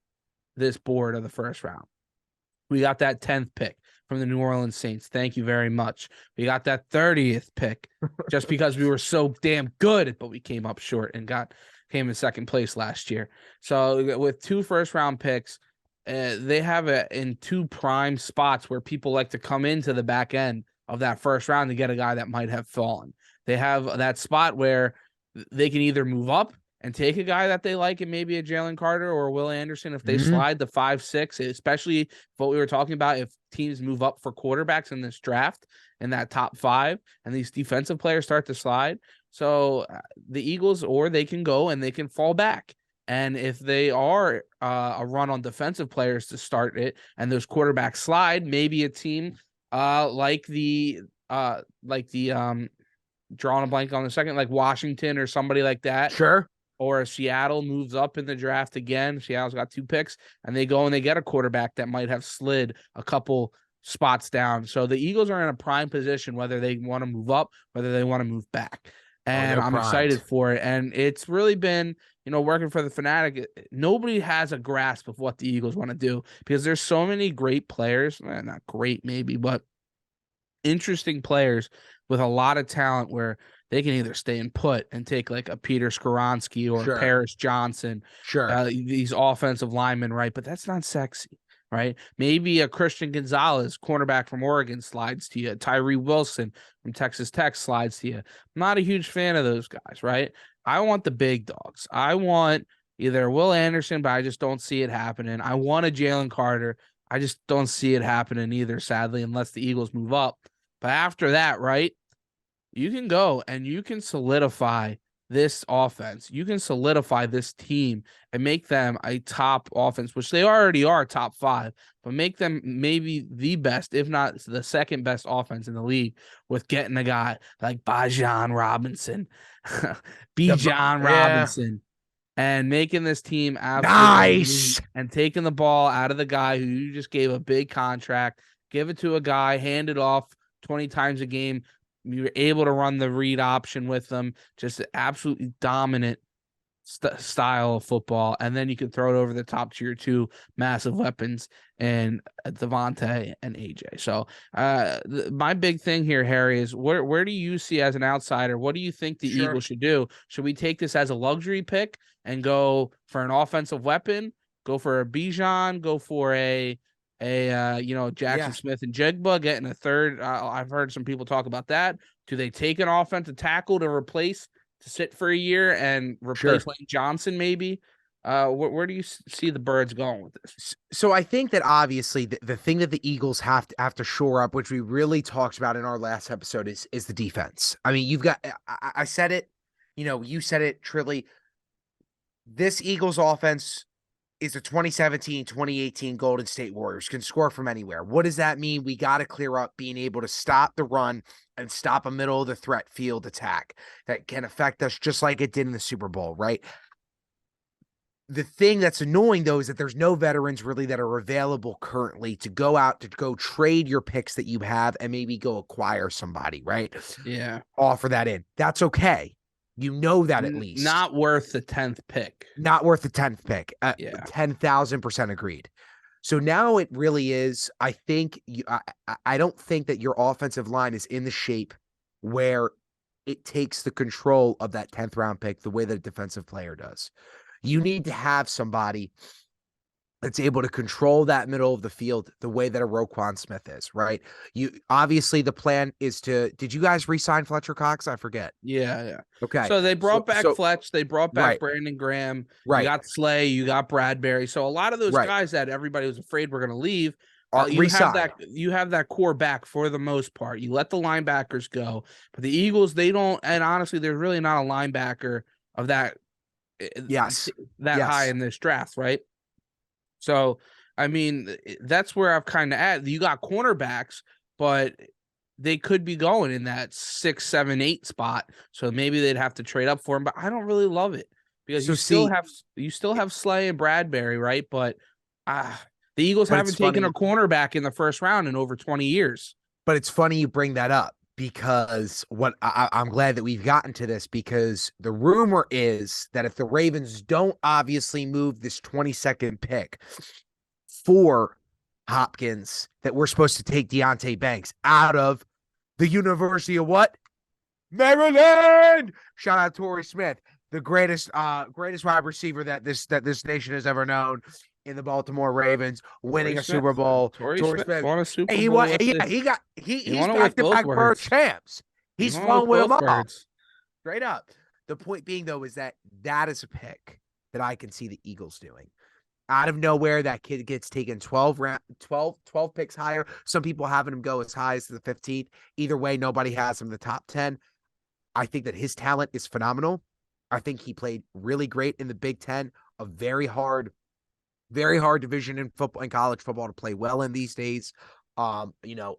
this board of the first round. We got that 10th pick from the New Orleans Saints. Thank you very much. We got that 30th pick just because we were so damn good, but we came up short and came in second place last year. So with 2 first-round picks, they have it in 2 prime spots where people like to come into the back end of that first round to get a guy that might have fallen. They have that spot where they can either move up and take a guy that they like, and maybe a Jalen Carter or Will Anderson if they slide the 5-6, especially what we were talking about, if teams move up for quarterbacks in this draft in that top 5 and these defensive players start to slide. So the Eagles, or they can go and they can fall back. And if they are a run on defensive players to start it and those quarterbacks slide, maybe a team like the drawing a blank on the second, like Washington or somebody like that. Sure. Or Seattle moves up in the draft again. Seattle's got 2 picks, and they go and they get a quarterback that might have slid a couple spots down. So the Eagles are in a prime position, whether they want to move up, whether they want to move back. And I'm excited for it. And it's really been, working for the Fanatic. Nobody has a grasp of what the Eagles want to do, because there's so many great players. Not great, maybe, but interesting players with a lot of talent where they can either stay and put and take like a Peter Skoronski or Paris Johnson, these offensive linemen, right? But that's not sexy, right? Maybe a Christian Gonzalez, cornerback from Oregon, slides to you. Tyree Wilson from Texas Tech slides to you. I'm not a huge fan of those guys, right? I want the big dogs. I want either Will Anderson, but I just don't see it happening. I want a Jalen Carter. I just don't see it happening either, sadly, unless the Eagles move up. But after that, right, you can go and you can solidify this offense. You can solidify this team and make them a top offense, which they already are top 5, but make them maybe the best, if not the second best offense in the league, with getting a guy like Bijan Robinson, Robinson, and making this team absolutely nice and taking the ball out of the guy who you just gave a big contract, give it to a guy, hand it off 20 times a game. You're able to run the read option with them, just an absolutely dominant style of football. And then you can throw it over the top to your 2 massive weapons and Devontae and AJ. So my big thing here, Harry, is where do you see as an outsider? What do you think the Eagles should do? Should we take this as a luxury pick and go for an offensive weapon, go for a Bijan, go for a Jackson Smith and Jigba getting a third? I've heard some people talk about that. Do they take an offensive tackle to sit for a year and replace Lane Johnson maybe? Where do you see the Birds going with this? So I think that obviously the thing that the Eagles have to shore up, which we really talked about in our last episode, is the defense. I mean, you've got, I said it, you said it, Trilly. This Eagles offense is the 2017, 2018 Golden State Warriors, can score from anywhere. What does that mean? We got to clear up being able to stop the run and stop a middle of the threat field attack that can affect us just like it did in the Super Bowl, right? The thing that's annoying, though, is that there's no veterans really that are available currently to go trade your picks that you have and maybe go acquire somebody, right? Yeah. Offer that in. That's okay. You know that at least. Not worth the 10th pick. Not worth the 10th pick. 10,000% agreed. So now it really is. I think I don't think that your offensive line is in the shape where it takes the control of that 10th round pick the way that a defensive player does. You need to have somebody that's able to control that middle of the field the way that a Roquan Smith is, right? You obviously the plan is did you guys re-sign Fletcher Cox? I forget. Yeah. Okay. So they brought back Fletch, they brought back Brandon Graham, right? You got Slay, you got Bradbury. So a lot of those guys that everybody was afraid were going to leave resign. You have that core back for the most part. You let the linebackers go, but the Eagles, they don't. And honestly, there's really not a linebacker of that Yes. high in this draft, right? So, I mean, that's where I've kind of at. You got cornerbacks, but they could be going in that 6, 7, 8 spot. So maybe they'd have to trade up for him. But I don't really love it because So you still have Slay and Bradbury, right? But the Eagles But haven't it's taken funny. a cornerback in the first round in over 20 years. But it's funny you bring that up because I'm glad that we've gotten to this, because the rumor is that if the Ravens don't obviously move this 22nd pick for Hopkins, that we're supposed to take Deonte Banks out of the University of what? Maryland. Shout out Torrey Smith, the greatest wide receiver that this nation has ever known, in the Baltimore Ravens, winning a Super Bowl. Torrey Smith won a Super He Bowl. won. Yeah, he's won it back with to both back bird words. champs. He He's won it with flowing with them both all. words. Straight up. The point being, though, is that is a pick that I can see the Eagles doing. Out of nowhere, that kid gets taken 12 picks higher. Some people having him go as high as the 15th. Either way, nobody has him in the top 10. I think that his talent is phenomenal. I think he played really great in the Big Ten, a very hard division in football, in college football, to play well in these days.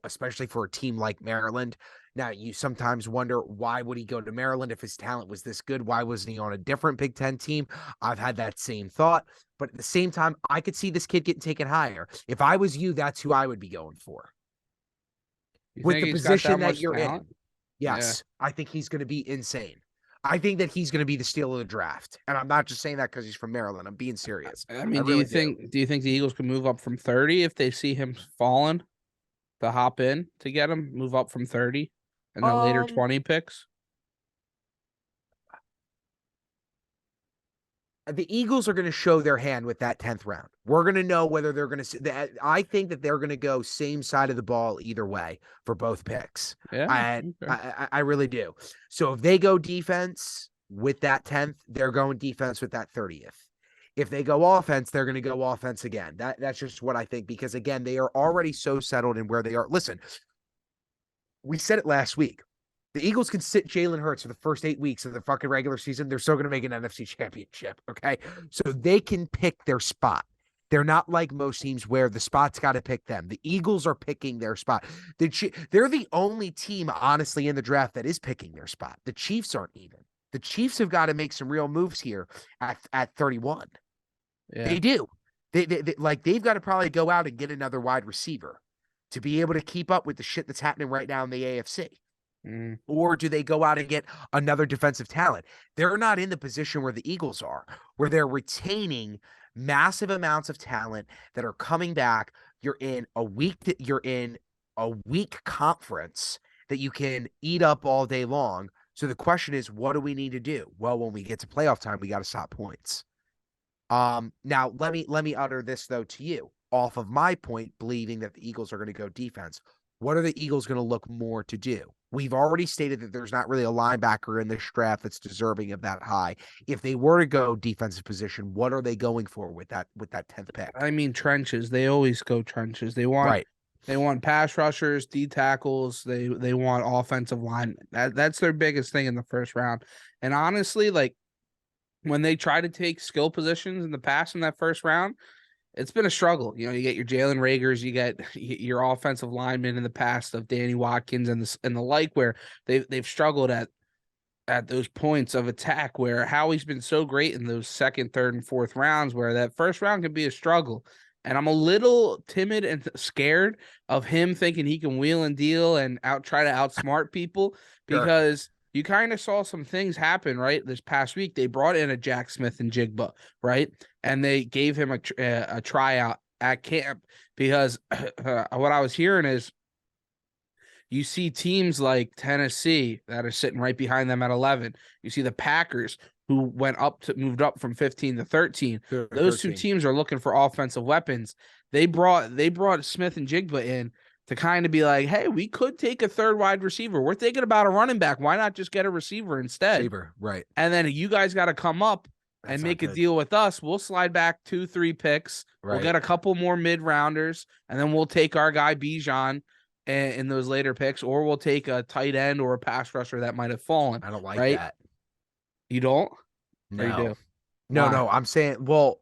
Especially for a team like Maryland. Now, you sometimes wonder, why would he go to Maryland if his talent was this good? Why wasn't he on a different Big Ten team? I've had that same thought, but at the same time, I could see this kid getting taken higher. If I was you, that's who I would be going for. With the position that you're in. Yes, yeah. I think he's going to be insane. I think that he's going to be the steal of the draft. And I'm not just saying that because he's from Maryland. I'm being serious. I mean, do you think the Eagles can move up from 30 if they see him falling to hop in to get him, move up from 30 and then later 20 picks? The Eagles are going to show their hand with that 10th round. We're going to know whether they're going to. I think that they're going to go same side of the ball either way for both picks. Yeah, I really do. So if they go defense with that 10th, they're going defense with that 30th. If they go offense, they're going to go offense again. That's just what I think, because again, they are already so settled in where they are. Listen, we said it last week. The Eagles can sit Jalen Hurts for the first 8 weeks of the fucking regular season. They're still going to make an NFC championship. Okay. So they can pick their spot. They're not like most teams where the spot's got to pick them. The Eagles are picking their spot. They're the only team, honestly, in the draft that is picking their spot. The Chiefs aren't even. The Chiefs have got to make some real moves here at 31. Yeah. They do. They've got to probably go out and get another wide receiver to be able to keep up with the shit that's happening right now in the AFC. Or do they go out and get another defensive talent? They're not in the position where the Eagles are, where they're retaining massive amounts of talent that are coming back. You're in a week conference that you can eat up all day long. So the question is, what do we need to do? Well, when we get to playoff time, we got to stop points. Now let me utter this though to you, off of my point, believing that the Eagles are going to go defense. What are the Eagles going to look more to do? We've already stated that there's not really a linebacker in this draft that's deserving of that high. If they were to go defensive position, what are they going for with that 10th pick? I mean, trenches. They always go trenches. They want pass rushers, D tackles. They want offensive linemen. That's their biggest thing in the first round. And honestly, like when they try to take skill positions in the past in that first round, it's been a struggle. You know, you get your Jalen Reagors, you get your offensive linemen in the past of Danny Watkins and the like, where they've struggled at those points of attack, where Howie's been so great in those second, third, and fourth rounds, where that first round can be a struggle. And I'm a little timid and scared of him thinking he can wheel and deal and try to outsmart people, because you kind of saw some things happen, right? This past week, they brought in a Jack Smith and Jigba, right? And they gave him a tryout at camp, because what I was hearing is you see teams like Tennessee that are sitting right behind them at 11. You see the Packers, who moved up from 15 to 13. Those two teams are looking for offensive weapons. They brought Smith and Jigba in to kind of be like, hey, we could take a third wide receiver. We're thinking about a running back. Why not just get a receiver instead? Right. And then you guys got to come up and make a deal with us. We'll slide back 2-3 picks. Right. We'll get a couple more mid-rounders, and then we'll take our guy Bijan in those later picks, or we'll take a tight end or a pass rusher that might have fallen. I don't like right? that. You don't? No. Or you do? No. I'm saying, well,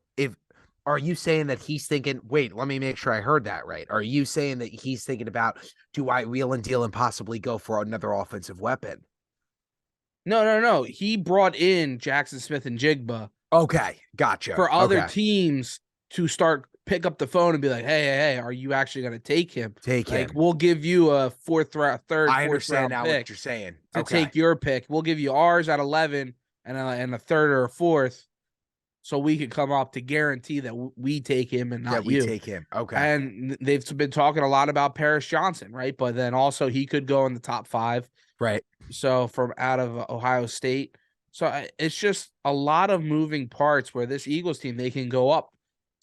are you saying that he's thinking, wait, let me make sure I heard that right. Are you saying that he's thinking about, do I wheel and deal and possibly go for another offensive weapon? No. He brought in Jackson Smith and Jigba. Okay, gotcha. For other teams to pick up the phone and be like, hey, are you actually going to take him? Take him. We'll give you a third, I fourth understand round now pick what you're saying. to take your pick. We'll give you ours at 11 and a third or a fourth, so we could come up to guarantee that we take him and not you. Take him. Okay. And they've been talking a lot about Paris Johnson, right? But then also he could go in the top 5. Right. So from out of Ohio State. So it's just a lot of moving parts where this Eagles team, they can go up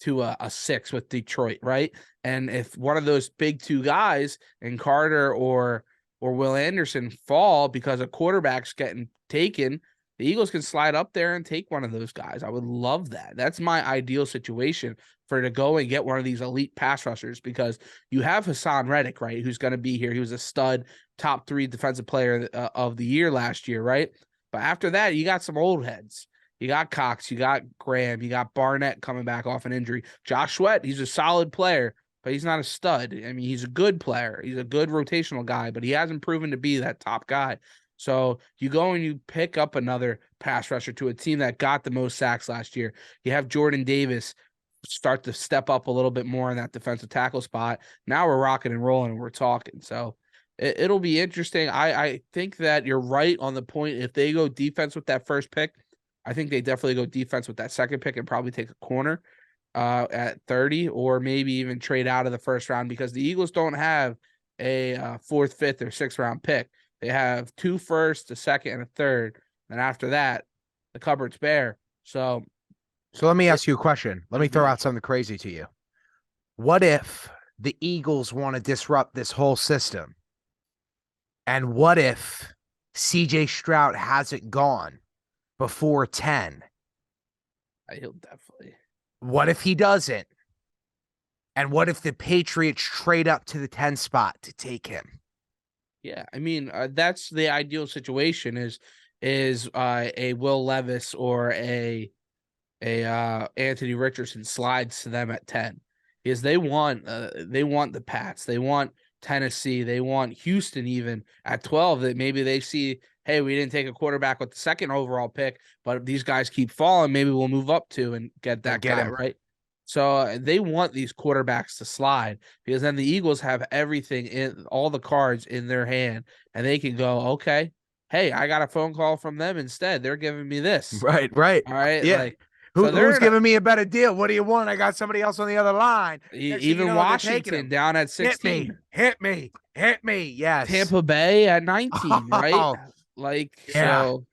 to a 6 with Detroit, right? And if one of those big 2 guys in Carter or Will Anderson fall because a quarterback's getting taken, the Eagles can slide up there and take one of those guys. I would love that. That's my ideal situation to go and get one of these elite pass rushers, because you have Hassan Reddick, right, who's going to be here. He was a stud, top 3 defensive player of the year last year, right? But after that, you got some old heads. You got Cox, you got Graham, you got Barnett coming back off an injury. Josh Sweat, he's a solid player, but he's not a stud. I mean, he's a good player. He's a good rotational guy, but he hasn't proven to be that top guy. So you go and you pick up another pass rusher to a team that got the most sacks last year. You have Jordan Davis start to step up a little bit more in that defensive tackle spot. Now we're rocking and rolling and we're talking. So it'll be interesting. I think that you're right on the point. If they go defense with that first pick, I think they definitely go defense with that second pick and probably take a corner at 30, or maybe even trade out of the first round, because the Eagles don't have a 4th, 5th, or 6th round pick. They have 2 firsts, a second, and a third. And after that, the cupboard's bare. So let me ask you a question. Let me throw out something crazy to you. What if the Eagles want to disrupt this whole system? And what if CJ Stroud hasn't gone before 10? He'll definitely. What if he doesn't? And what if the Patriots trade up to the 10 spot to take him? Yeah, I mean, that's the ideal situation is a Will Levis or a Anthony Richardson slides to them at 10, because they want the Pats, they want Tennessee, they want Houston even at 12, that maybe they see, hey, we didn't take a quarterback with the 2nd overall pick, but if these guys keep falling, maybe we'll move up to and get that guy, right? So they want these quarterbacks to slide, because then the Eagles have everything in all the cards in their hand, and they can go, okay, hey, I got a phone call from them instead. They're giving me this. Right. All right. Yeah. Who's giving me a better deal? What do you want? I got somebody else on the other line. Even Washington down at 16. Hit me. Yes. Tampa Bay at 19, right? So.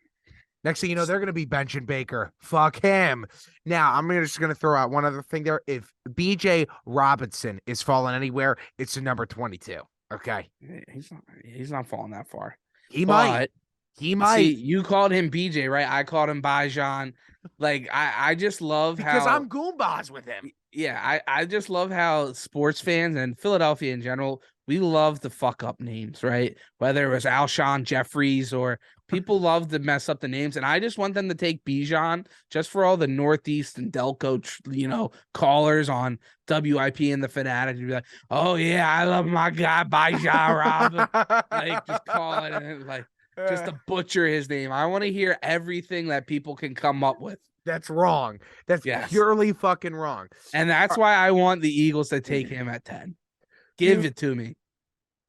Next thing you know, they're going to be benching Baker. Fuck him. Now, I'm just going to throw out one other thing there. If BJ Robinson is falling anywhere, it's to number 22. Okay. He's not falling that far. He might. See, you called him BJ, right? I called him Bijan. I just love because I'm Goombas with him. Yeah, I just love how sports fans and Philadelphia in general, we love to fuck up names, right? Whether it was Alshon Jeffries or people love to mess up the names. And I just want them to take Bijan just for all the Northeast and Delco, callers on WIP and the Fanatic to be like, oh, yeah, I love my guy, Bijan Robin. Just call it and just to butcher his name. I want to hear everything that people can come up with. That's wrong. That's purely fucking wrong. And that's why I want the Eagles to take him at 10. Give it to me.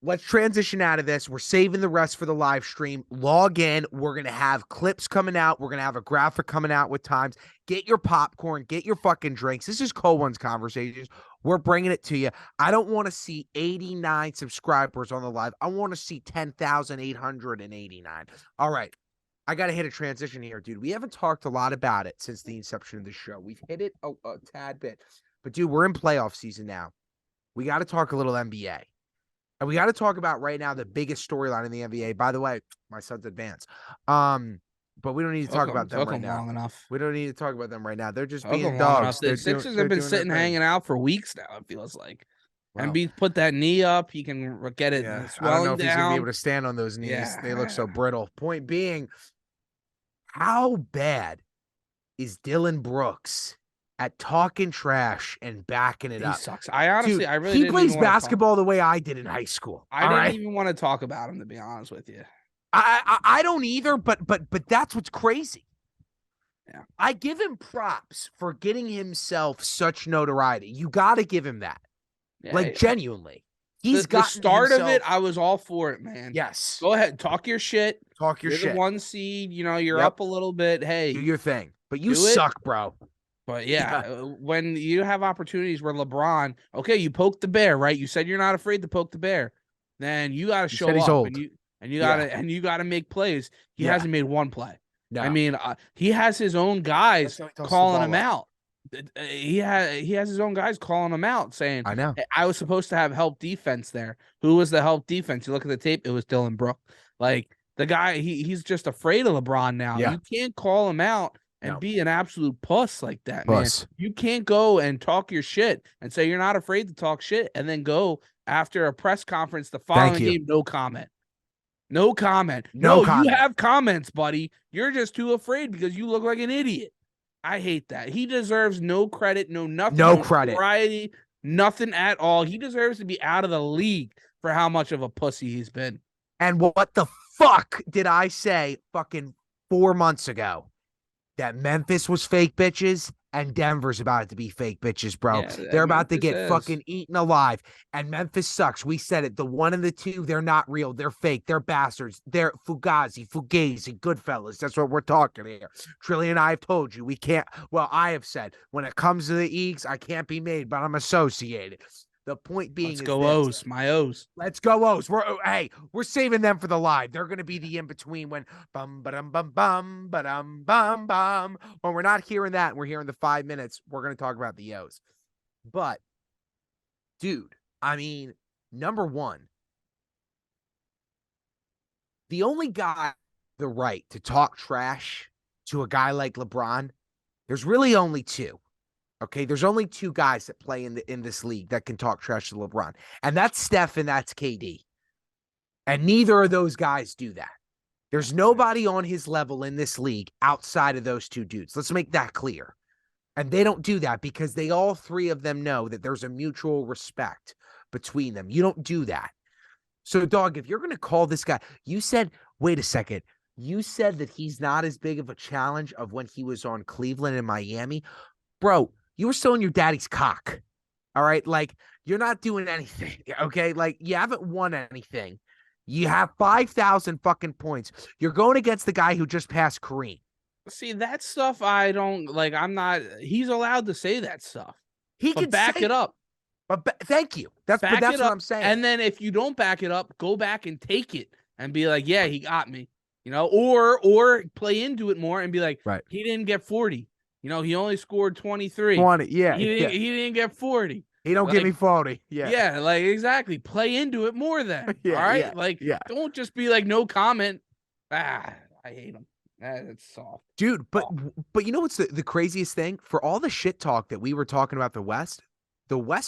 Let's transition out of this. We're saving the rest for the live stream. Log in. We're going to have clips coming out. We're going to have a graphic coming out with times. Get your popcorn. Get your fucking drinks. This is Cohen's Conversations. We're bringing it to you. I don't want to see 89 subscribers on the live. I want to see 10,889. All right. I got to hit a transition here, dude. We haven't talked a lot about it since the inception of the show. We've hit it a tad bit. But, dude, we're in playoff season now. We got to talk a little NBA. And we got to talk about right now the biggest storyline in the NBA. By the way, my son's advanced. but we don't need to talk about them Took right them now. long enough. We don't need to talk about them right now. They're just Took being them long enough. dogs. The Sixers have been sitting, hanging out for weeks now. It feels like. Wow. Embiid put that knee up. He can get it Yeah, I don't know swelling if he's gonna be able down. to stand on those knees. Yeah. They look so brittle. Point being, how bad is Dylan Brooks at talking trash and backing it He up? sucks. I honestly, Dude, I really he didn't plays even want to talk. basketball the way I did in high school. I all didn't right? even want to talk about him, to be honest with you. I don't either, but that's what's crazy. Yeah. I give him props for getting himself such notoriety. You got to give him that. Yeah, like, genuinely. He's got the start of it, I was all for it, man. Yes. Go ahead, talk your shit. Talk your You're shit. the 1 seed, you know, you're Yep. up a little bit. Hey, Do your thing. But you do it. suck, bro. But yeah, when you have opportunities where LeBron, okay, you poked the bear, right? You said you're not afraid to poke the bear. Then you got to show he's up old. and you got to make plays. He Yeah. hasn't made one play. No. I mean, he has his own guys calling him out. He has his own guys calling him out, saying, I know. "Hey, I was supposed to have help defense there. Who was the help defense? You look at the tape, it was Dylan Brooks. Like, the guy, he's just afraid of LeBron now. Yeah. You can't call him out and be an absolute puss like that, man. You can't go and talk your shit and say you're not afraid to talk shit and then go after a press conference the following game, no comment. No comment. No, you have comments, buddy. You're just too afraid because you look like an idiot. I hate that. He deserves no credit, no nothing. No credit. Variety, nothing at all. He deserves to be out of the league for how much of a pussy he's been. And what the fuck did I say fucking 4 months ago? That Memphis was fake bitches and Denver's about to be fake bitches, bro. Yeah, they're about to get fucking eaten alive. And Memphis sucks. We said it. The 1 and the 2, they're not real. They're fake. They're bastards. They're Fugazi, Goodfellas. That's what we're talking here. Trilly and I have told you we can't. Well, I have said when it comes to the Eags, I can't be made, but I'm associated. The point being, let's go O's, my O's. Let's go O's. We're saving them for the live. They're gonna be the in between when bum bum bum bum bum bum bum. When we're not hearing that, we're hearing the 5 minutes. We're gonna talk about the O's. But, dude, I mean, number one, the only guy the right to talk trash to a guy like LeBron, there's really only two. Okay, there's only 2 guys that play in this league that can talk trash to LeBron, and that's Steph and that's KD. And neither of those guys do that. There's nobody on his level in this league outside of those 2 dudes. Let's make that clear. And they don't do that because they all 3 of them know that there's a mutual respect between them. You don't do that. So, dog, if you're going to call this guy, you said, wait a second, you said that he's not as big of a challenge of when he was on Cleveland and Miami. Bro, you were still in your daddy's cock. All right. Like, you're not doing anything. Okay. Like, you haven't won anything. You have 5,000 fucking points. You're going against the guy who just passed Kareem. See, that stuff I don't like. He's allowed to say that stuff. He can back it up. But thank you. That's what I'm saying. And then if you don't back it up, go back and take it and be like, yeah, he got me, you know, or play into it more and be like, right, he didn't get 40. You know, he only scored 23. 20, yeah. He didn't get 40. He don't give me 40. Yeah. Yeah, like exactly. Play into it more then. Yeah, all right. Yeah, like, don't just be like, no comment. I hate him. That's soft. Dude, but you know what's the craziest thing? For all the shit talk that we were talking about the West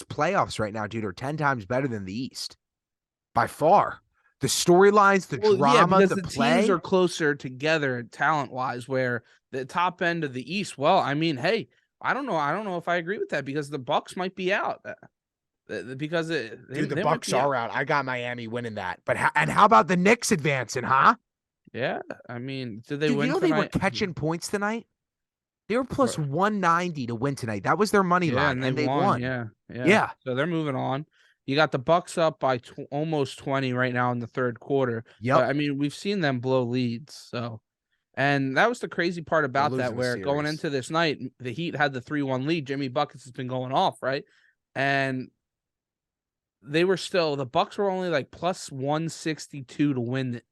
playoffs right now, dude, are 10 times better than the East. By far. The storylines, the drama, the play. Teams are closer together talent-wise, where the top end of the East, well, I mean, hey, I don't know if I agree with that because the Bucks might be out. Because the Bucks are out. I got Miami winning that. But how about the Knicks advancing, huh? Yeah, I mean, did they win? You know they were catching points tonight. They were plus 190 to win tonight. That was their money line, and they won. Yeah. So they're moving on. You got the Bucks up by almost 20 right now in the third quarter. Yep. But, I mean, we've seen them blow leads. So, and that was the crazy part about that, where going into this night, the Heat had the 3-1 lead. Jimmy Buckets has been going off, right? And they were the Bucks were only like plus 162 to win it.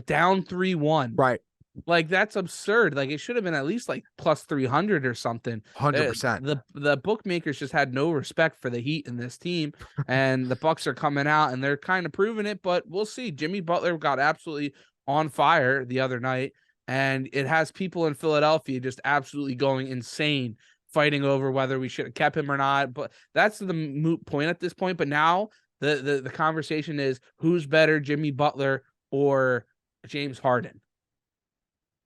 Down 3-1. Right. Like, that's absurd. Like, it should have been at least like plus 300 or something. 100%. The bookmakers just had no respect for the Heat in this team, and the Bucks are coming out and they're kind of proving it. But we'll see. Jimmy Butler got absolutely on fire the other night. And it has people in Philadelphia just absolutely going insane, fighting over whether we should have kept him or not. But that's the moot point at this point. But now the conversation is who's better, Jimmy Butler or James Harden?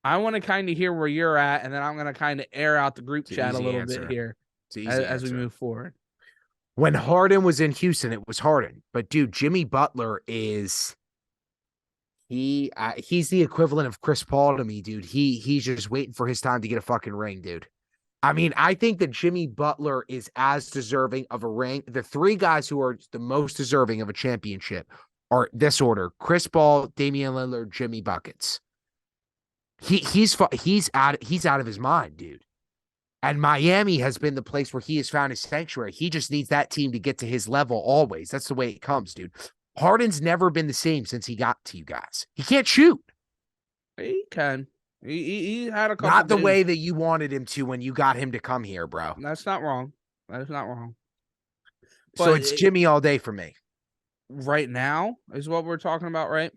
I want to kind of hear where you're at, and then I'm going to kind of air out the group chat a little bit here as we move forward. When Harden was in Houston, it was Harden. But dude, Jimmy Butler is he's the equivalent of Chris Paul to me, dude. He's just waiting for his time to get a fucking ring, dude. I mean, I think that Jimmy Butler is as deserving of a ring. The three guys who are the most deserving of a championship are this order: Chris Paul, Damian Lillard, Jimmy Buckets. He's out of his mind, dude. And Miami has been the place where he has found his sanctuary. He just needs that team to get to his level always. That's the way it comes, dude. Harden's never been the same since he got to you guys. He can't shoot. He can. He had a couple. Not the way that you wanted him to when you got him to come here, bro. That's not wrong. That is not wrong. But so it's Jimmy all day for me. Right now is what we're talking about, right?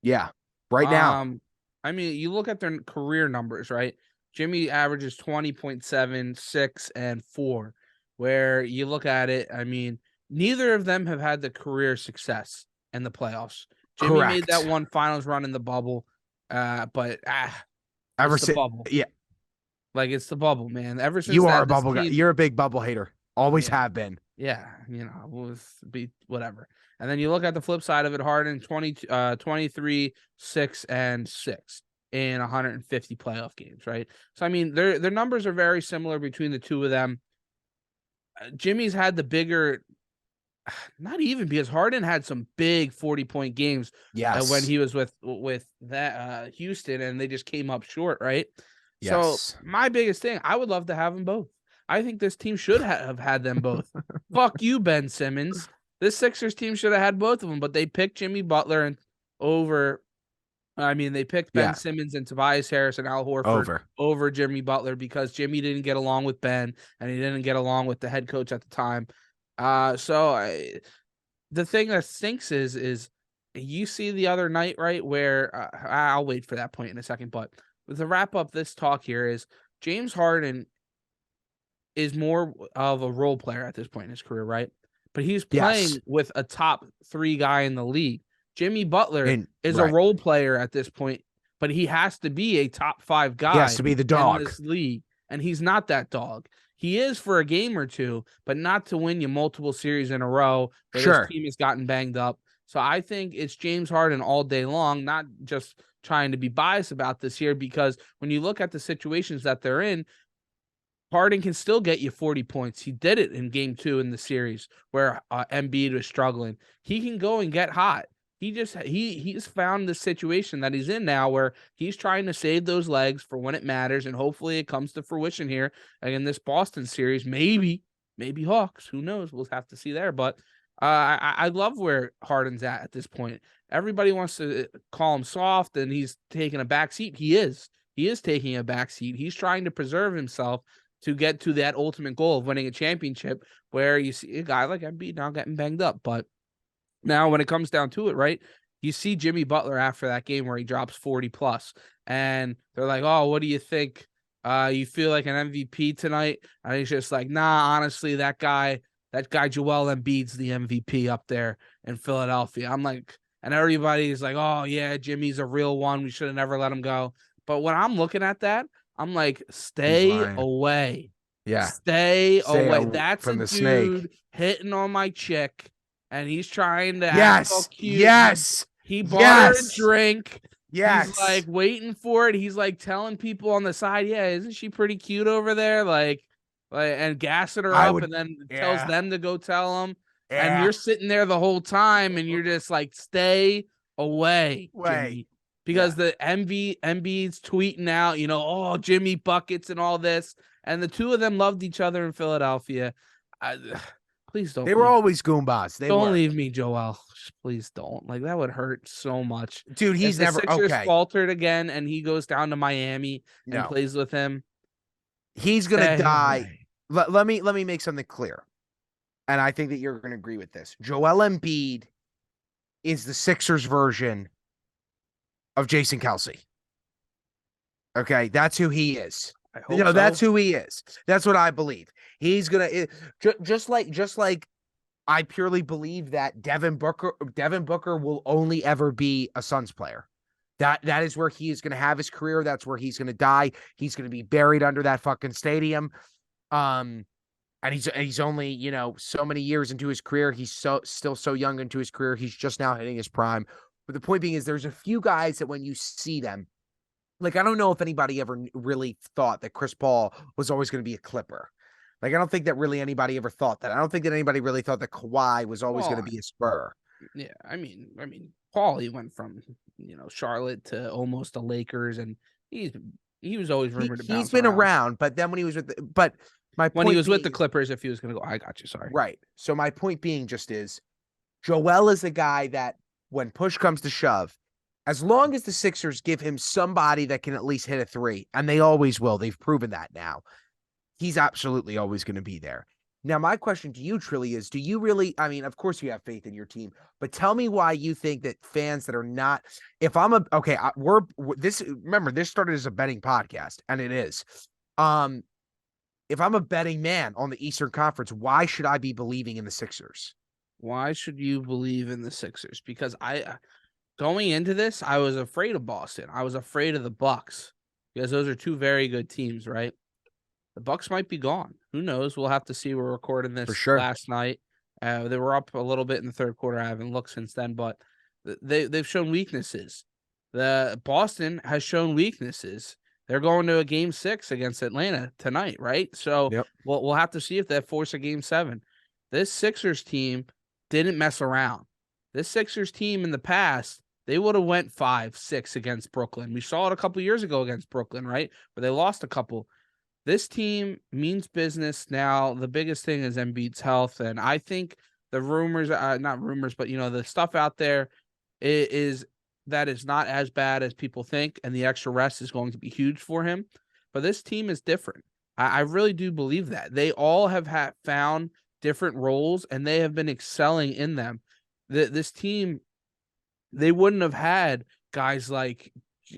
Yeah, right now. I mean, you look at their career numbers, right? Jimmy averages 20.7, 6, and 4. Where you look at it, I mean, neither of them have had the career success in the playoffs. Jimmy made that one finals run in the bubble, but ever since the bubble, yeah, like it's the bubble, man. Ever since you are a bubble guy, you're a big bubble hater. Always have been. Yeah, you know, we'll be whatever. And then you look at the flip side of it, Harden 23, 6, and 6 in 150 playoff games, right? So I mean, their numbers are very similar between the two of them. Jimmy's had the bigger, not even, because Harden had some big 40-point games when he was with that Houston, and they just came up short, right? Yes. So my biggest thing, I would love to have them both. I think this team should have had them both. Fuck you, Ben Simmons. This Sixers team should have had both of them, but they picked Jimmy Butler and they picked Ben Simmons and Tobias Harris and Al Horford over Jimmy Butler because Jimmy didn't get along with Ben and he didn't get along with the head coach at the time. The thing that stinks is you see the other night, right, where I'll wait for that point in a second, but to wrap up this talk here is James Harden is more of a role player at this point in his career, right? But he's playing with a top 3 guy in the league. Jimmy Butler is a role player at this point, but he has to be a top 5 guy. He has to be the dog in this league, and he's not that dog. He is for a game or two, but not to win you multiple series in a row where this team has gotten banged up. So I think it's James Harden all day long, not just trying to be biased about this here, because when you look at the situations that they're in, Harden can still get you 40 points. He did it in game 2 in the series where Embiid was struggling. He can go and get hot. He's found the situation that he's in now where he's trying to save those legs for when it matters, and hopefully it comes to fruition here in this Boston series. Maybe Hawks. Who knows? We'll have to see there. But I love where Harden's at this point. Everybody wants to call him soft, and he's taking a back seat. He is taking a back seat. He's trying to preserve himself to get to that ultimate goal of winning a championship, where you see a guy like Embiid now getting banged up. But now when it comes down to it, right, you see Jimmy Butler after that game where he drops 40 plus, and they're like, oh, what do you think? You feel like an MVP tonight? And he's just like, nah, honestly, that guy Joel Embiid's the MVP up there in Philadelphia. I'm like, and everybody's like, oh yeah, Jimmy's a real one. We should have never let him go. But when I'm looking at that, I'm like, stay away. Yeah. Stay away. That's from the dude snake hitting on my chick, and he's trying to act all cute. Yes. He bought her a drink. Yes. He's like waiting for it. He's like telling people on the side, yeah, isn't she pretty cute over there? Like and gassing her up, and then tells them to go tell him. Yeah. And you're sitting there the whole time, and you're just like, stay away, Jimmy. Because the Embiid's tweeting out, oh, Jimmy buckets and all this. And the two of them loved each other in Philadelphia. Please don't. They were always Goombas. Don't leave me, Joel. Please don't. Like, that would hurt so much. Dude, he's never Sixers faltered again, and he goes down to Miami and plays with him. He's going to die. Let me make something clear. And I think that you're going to agree with this. Joel Embiid is the Sixers version of Jason Kelce. Okay, that's who he is. I hope No, that's so. who he is. That's what I believe. He's gonna just like I purely believe that Devin Booker will only ever be a Suns player. That is where he is going to have his career. That's where he's going to die. He's going to be buried under that fucking stadium. Um, and he's only, so many years into his career. He's still so young into his career. He's just now hitting his prime. But the point being is there's a few guys that when you see them, like, I don't know if anybody ever really thought that Chris Paul was always going to be a Clipper. Like, I don't think that really anybody ever thought that. I don't think that anybody really thought that Kawhi was always going to Well, be a Spur. yeah, Paul, he went from Charlotte to almost the Lakers, and he was always rumored to He's bounce been around. around, but then when he was but my When he point was with being the is, Clippers, if he was going to go, I got you. Sorry. right. So my point being just is Joel is the guy that when push comes to shove, as long as the Sixers give him somebody that can at least hit a three, and they always will, they've proven that now, he's absolutely always going to be there. Now, my question to you, Trilly, is do you really, I mean, of course you have faith in your team, but tell me why you think that fans that are not, if I'm a, okay, remember, this started as a betting podcast, and it is. If I'm a betting man on the Eastern Conference, why should I be believing in the Sixers? Why should you believe in the Sixers? Because going into this, I was afraid of Boston. I was afraid of the Bucks because those are two very good teams, right? The Bucks might be gone. Who knows? We'll have to see. We're recording For this sure. last night. They were up a little bit in the third quarter. I haven't looked since then, but they've shown weaknesses. The Boston has shown weaknesses. They're going to a game 6 against Atlanta tonight, right? So Yep. we'll have to see if they force a game 7. This Sixers team didn't mess around. This Sixers team in the past, they would have went 5-6 against Brooklyn. We saw it a couple years ago against Brooklyn, right? Where they lost a couple. This team means business now. The biggest thing is Embiid's health, and I think the rumors, not rumors, but the stuff out there is that it's not as bad as people think, and the extra rest is going to be huge for him. But this team is different. I really do believe that. They all have found different roles, and they have been excelling in them. This team, they wouldn't have had guys like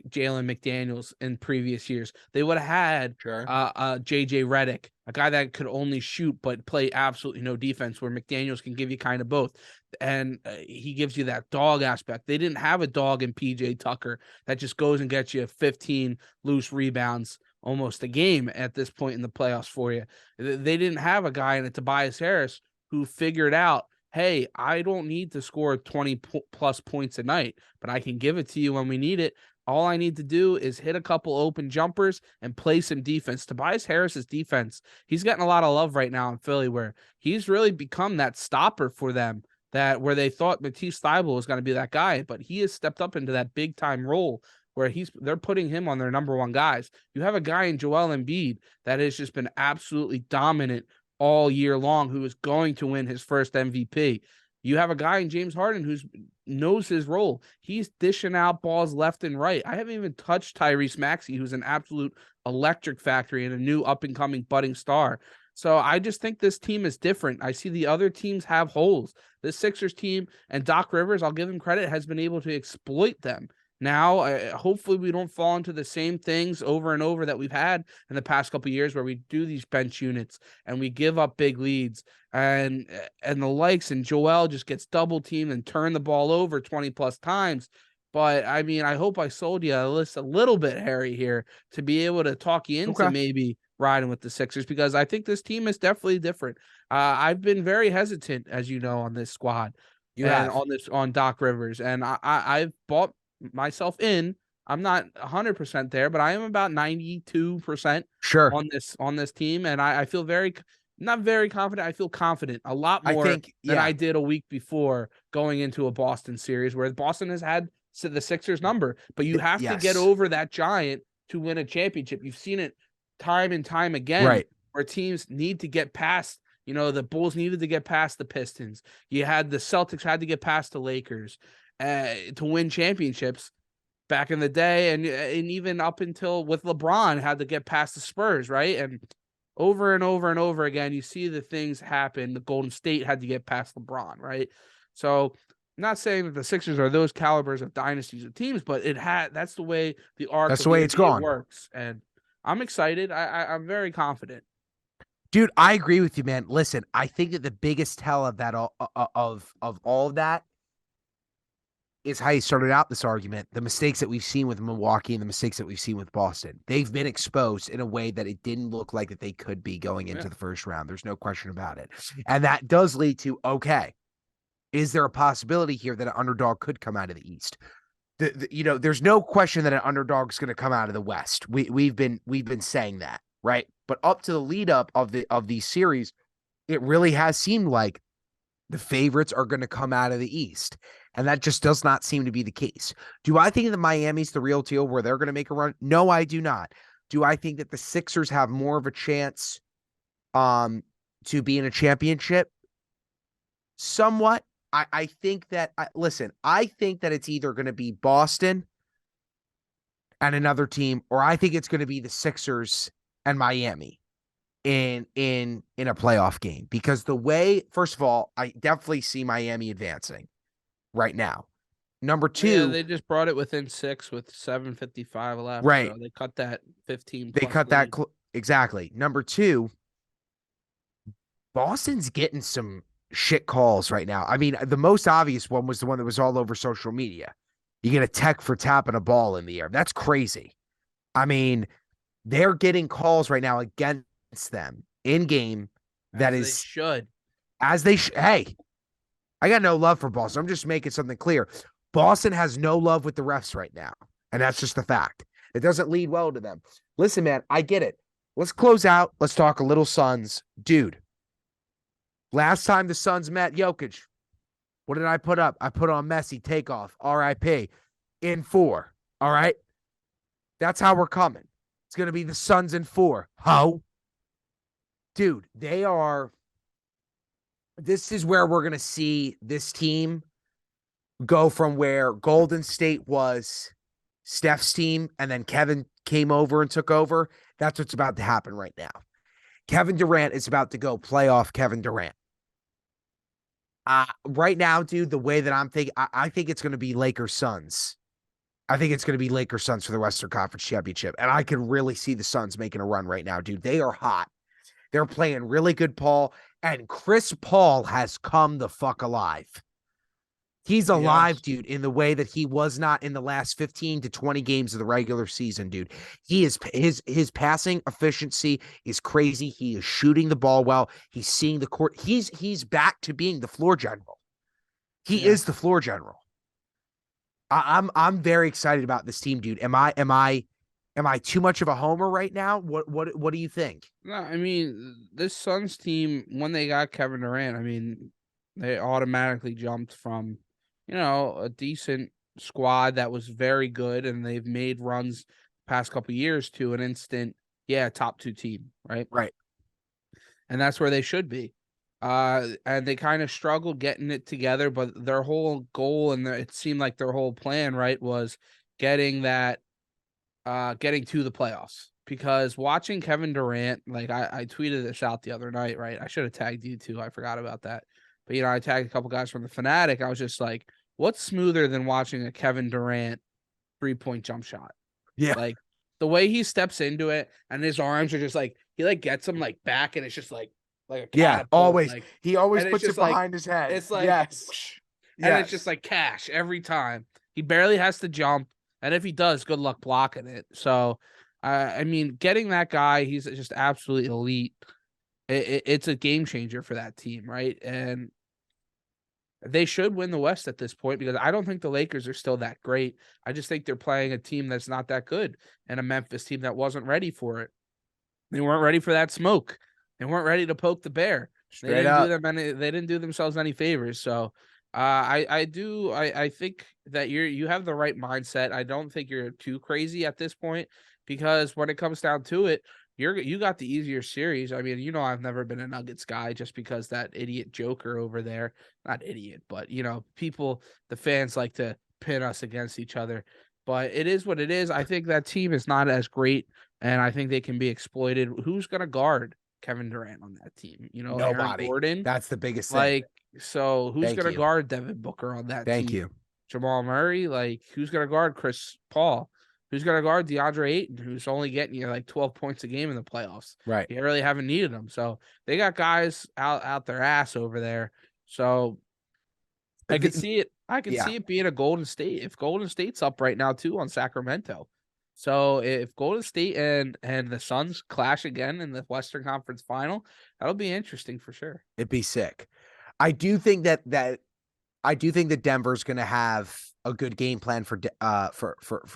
Jalen McDaniels in previous years. They would have had JJ Redick, a guy that could only shoot but play absolutely no defense, where McDaniels can give you kind of both. And he gives you that dog aspect. They didn't have a dog in PJ Tucker that just goes and gets you 15 loose rebounds almost a game at this point in the playoffs for you. They didn't have a guy in it, Tobias Harris, who figured out, hey, I don't need to score 20 plus points a night, but I can give it to you when we need it. All I need to do is hit a couple open jumpers and play some defense. Tobias Harris's defense, he's getting a lot of love right now in Philly, where he's really become that stopper for them, that where they thought Matisse Thybulle was going to be that guy, but he has stepped up into that big time role where they're putting him on their number one guys. You have a guy in Joel Embiid that has just been absolutely dominant all year long, who is going to win his first MVP. You have a guy in James Harden who knows his role. He's dishing out balls left and right. I haven't even touched Tyrese Maxey, who's an absolute electric factory and a new up-and-coming budding star. So I just think this team is different. I see the other teams have holes. This Sixers team and Doc Rivers, I'll give him credit, has been able to exploit them. Now, hopefully we don't fall into the same things over and over that we've had in the past couple of years, where we do these bench units and we give up big leads and the likes, and Joel just gets double teamed and turn the ball over 20 plus times. But I mean, I hope I sold you a little bit, Harry, here to be able to talk you into maybe riding with the Sixers, because I think this team is definitely different. I've been very hesitant, as you know, on this squad on Doc Rivers, and I've bought myself in. I'm not 100% there, but I am about 92% on this team, and I feel not very confident. I feel confident a lot more than I did a week before going into a Boston series, where Boston has had the Sixers number, but you have to get over that giant to win a championship. You've seen it time and time again, where teams need to get past. The Bulls needed to get past the Pistons. You had the Celtics had to get past the Lakers to win championships back in the day, and even up until with LeBron had to get past the Spurs, right? And over and over and over again, you see the things happen. The Golden State had to get past LeBron, right? So not saying that the Sixers are those calibers of dynasties of teams, but that's the way the arc That's of the the way it's NBA gone. works. And I'm excited. I'm very confident. Dude, I agree with you, man. Listen, I think that the biggest tell of that of all of that is how you started out this argument. The mistakes that we've seen with Milwaukee and the mistakes that we've seen with Boston. They've been exposed in a way that it didn't look like that they could be going into the first round. There's no question about it. And that does lead to, okay, is there a possibility here that an underdog could come out of the East? There's no question that an underdog is going to come out of the West. We've been saying that, right? But up to the lead up of these series, it really has seemed like the favorites are going to come out of the East. And that just does not seem to be the case. Do I think that Miami's the real deal where they're going to make a run? No, I do not. Do I think that the Sixers have more of a chance to be in a championship? Somewhat. I think that, listen, I think that it's either going to be Boston and another team, or I think it's going to be the Sixers and Miami in a playoff game. Because the way, first of all, I definitely see Miami advancing right now. Number two, they just brought it within 6 with 7:55 left. right? So they cut that 15. They cut lead. that exactly. Number two, Boston's getting some shit calls right now. I mean, the most obvious one was the one that was all over social media. You get a tech for tapping a ball in the air. That's crazy. I mean, they're getting calls right now against them in game. That As is they should. As they hey, I got no love for Boston. I'm just making something clear. Boston has no love with the refs right now. And that's just the fact. It doesn't lead well to them. Listen, man, I get it. Let's close out. Let's talk a little Suns. Dude, last time the Suns met Jokic, what did I put up? I put on Messi, takeoff, RIP, in 4. All right? That's how we're coming. It's going to be the Suns in 4. How? Dude, this is where we're going to see this team go from where Golden State was Steph's team and then Kevin came over and took over. That's what's about to happen right now. Kevin Durant is about to go playoff Kevin Durant. Right now, dude, the way that I'm thinking, I think it's going to be Lakers Suns. I think it's going to be Lakers Suns for the Western Conference Championship. And I can really see the Suns making a run right now, dude. They are hot. They're playing really good ball. And Chris Paul has come the fuck alive. He's alive, dude, in the way that he was not in the last 15 to 20 games of the regular season, dude. He is his passing efficiency is crazy. He is shooting the ball well. He's seeing the court. He's back to being the floor general. He is the floor general. I'm very excited about this team, dude. Am I too much of a homer right now? What do you think? No, I mean, this Suns team, when they got Kevin Durant, I mean, they automatically jumped from, a decent squad that was very good, and they've made runs past couple years to an instant, top 2 team, right? Right. And that's where they should be. And they kind of struggled getting it together, but their whole goal and it seemed like their whole plan, right, was getting to the playoffs. Because watching Kevin Durant, like I tweeted this out the other night, right? I should have tagged you too. I forgot about that. But, I tagged a couple guys from the Fanatic. I was just like, what's smoother than watching a Kevin Durant 3-point jump shot? Yeah. Like the way he steps into it and his arms are just like, he like gets them like back and it's just like a catapult. Always. Like, he always puts it behind his head. It's like, yes. And it's just like cash every time. He barely has to jump. And if he does, good luck blocking it. So, I mean, getting that guy, he's just absolutely elite. It's a game changer for that team, right? And they should win the West at this point because I don't think the Lakers are still that great. I just think they're playing a team that's not that good and a Memphis team that wasn't ready for it. They weren't ready for that smoke. They weren't ready to poke the bear. They didn't do themselves any favors. So I think that you have the right mindset. I don't think you're too crazy at this point because when it comes down to it, you got the easier series. I mean, I've never been a Nuggets guy just because that idiot Joker over there, not idiot, but people, the fans like to pin us against each other, but it is what it is. I think that team is not as great and I think they can be exploited. Who's going to guard Kevin Durant on that team? Nobody. Aaron Gordon. That's the biggest thing. So who's Thank gonna you. guard Devin Booker on that Thank team? you. Jamal Murray? Like who's gonna guard Chris Paul? Who's gonna guard DeAndre Ayton, who's only getting you like 12 points a game in the playoffs? Right. You really haven't needed them. So they got guys out their ass over there. So I could see it. I could Yeah. see it being a Golden State. If Golden State's up right now too on Sacramento. So if Golden State and the Suns clash again in the Western Conference Final, that'll be interesting for sure. It'd be sick. I do think that Denver's going to have a good game plan for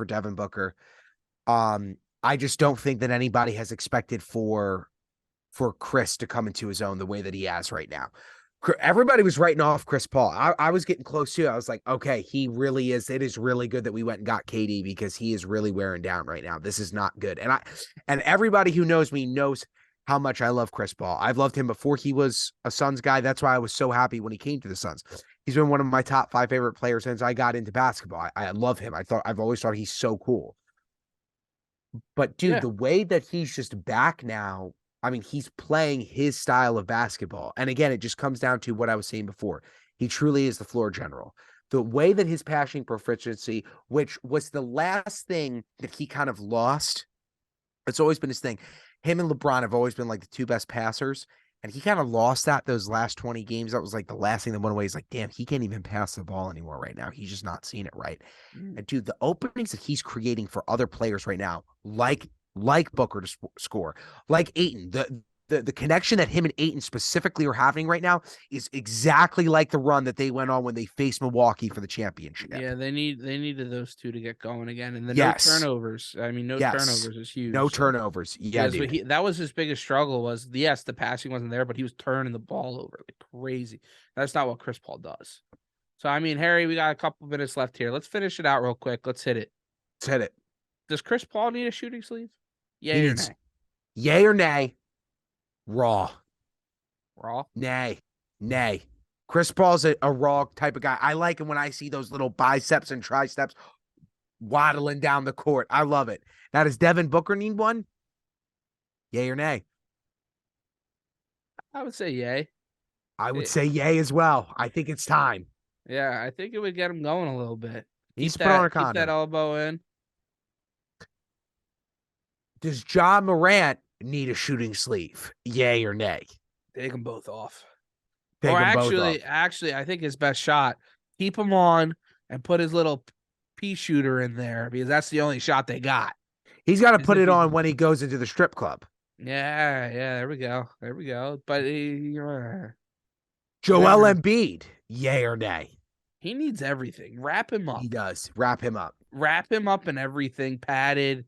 Devin Booker. I just don't think that anybody has expected for Chris to come into his own the way that he has right now. Everybody was writing off Chris Paul. I was getting close to it. I was like, okay, he really is. It is really good that we went and got KD because he is really wearing down right now. This is not good. And everybody who knows me knows how much I love Chris Paul. I've loved him before he was a Suns guy. That's why I was so happy when he came to the Suns. He's been one of my top 5 favorite players since I got into basketball. I love him. I've always thought he's so cool. But dude, the way that he's just back now, I mean, he's playing his style of basketball. And again, it just comes down to what I was saying before. He truly is the floor general. The way that his passing proficiency, which was the last thing that he kind of lost, it's always been his thing. Him and LeBron have always been like the 2 best passers. And he kind of lost that those last 20 games. That was like the last thing that went away. He's like, damn, he can't even pass the ball anymore right now. He's just not seeing it right. And dude, the openings that he's creating for other players right now, like Booker to score, like Ayton, the connection that him and Ayton specifically are having right now is exactly like the run that they went on when they faced Milwaukee for the championship. Yeah, they needed those two to get going again, and the no Yes. turnovers. I mean, no turnovers is huge. No turnovers. Yeah, dude. That was his biggest struggle. Was yes, the passing wasn't there, but he was turning the ball over like crazy. That's not what Chris Paul does. So I mean, Harry, we got a couple minutes left here. Let's finish it out real quick. Let's hit it. Let's hit it. Does Chris Paul need a shooting sleeve? Yay or nay? Yay or nay? Raw. Nay. Chris Paul's a raw type of guy. I like him when I see those little biceps and triceps waddling down the court. I love it. Now, does Devin Booker need one? Yay or nay? I would say yay. I would say yay as well. I think it's time. Yeah, I think it would get him going a little bit. He's put on a condom. Keep that elbow in. Does Ja Morant need a shooting sleeve? Yay or nay? Take them both off. Actually, I think his best shot, keep him on and put his little pea shooter in there because that's the only shot they got. He's got to put it on when he goes into the strip club. Yeah, there we go. But Joel Embiid, yay or nay? He needs everything. Wrap him up. He does. Wrap him up. Wrap him up in everything, padded.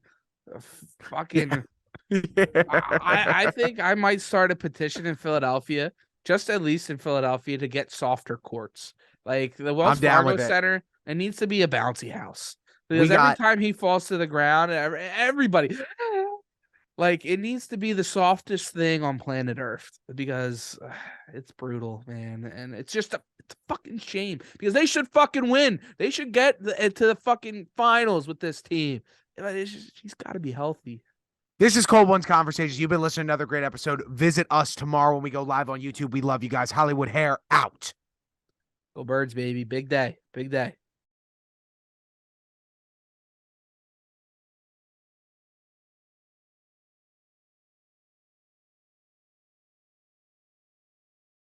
Fucking. I think I might start a petition in Philadelphia, just at least in Philadelphia, to get softer courts. Like the Wells Fargo Center, it needs to be a bouncy house. Because every time he falls to the ground, everybody, like, it needs to be the softest thing on planet Earth because it's brutal, man. And it's a fucking shame because they should fucking win. They should get to the fucking finals with this team. He's got to be healthy. This is Cold Ones Conversations. You've been listening to another great episode. Visit us tomorrow when we go live on YouTube. We love you guys. Hollywood Hair out. Go Birds, baby. Big day.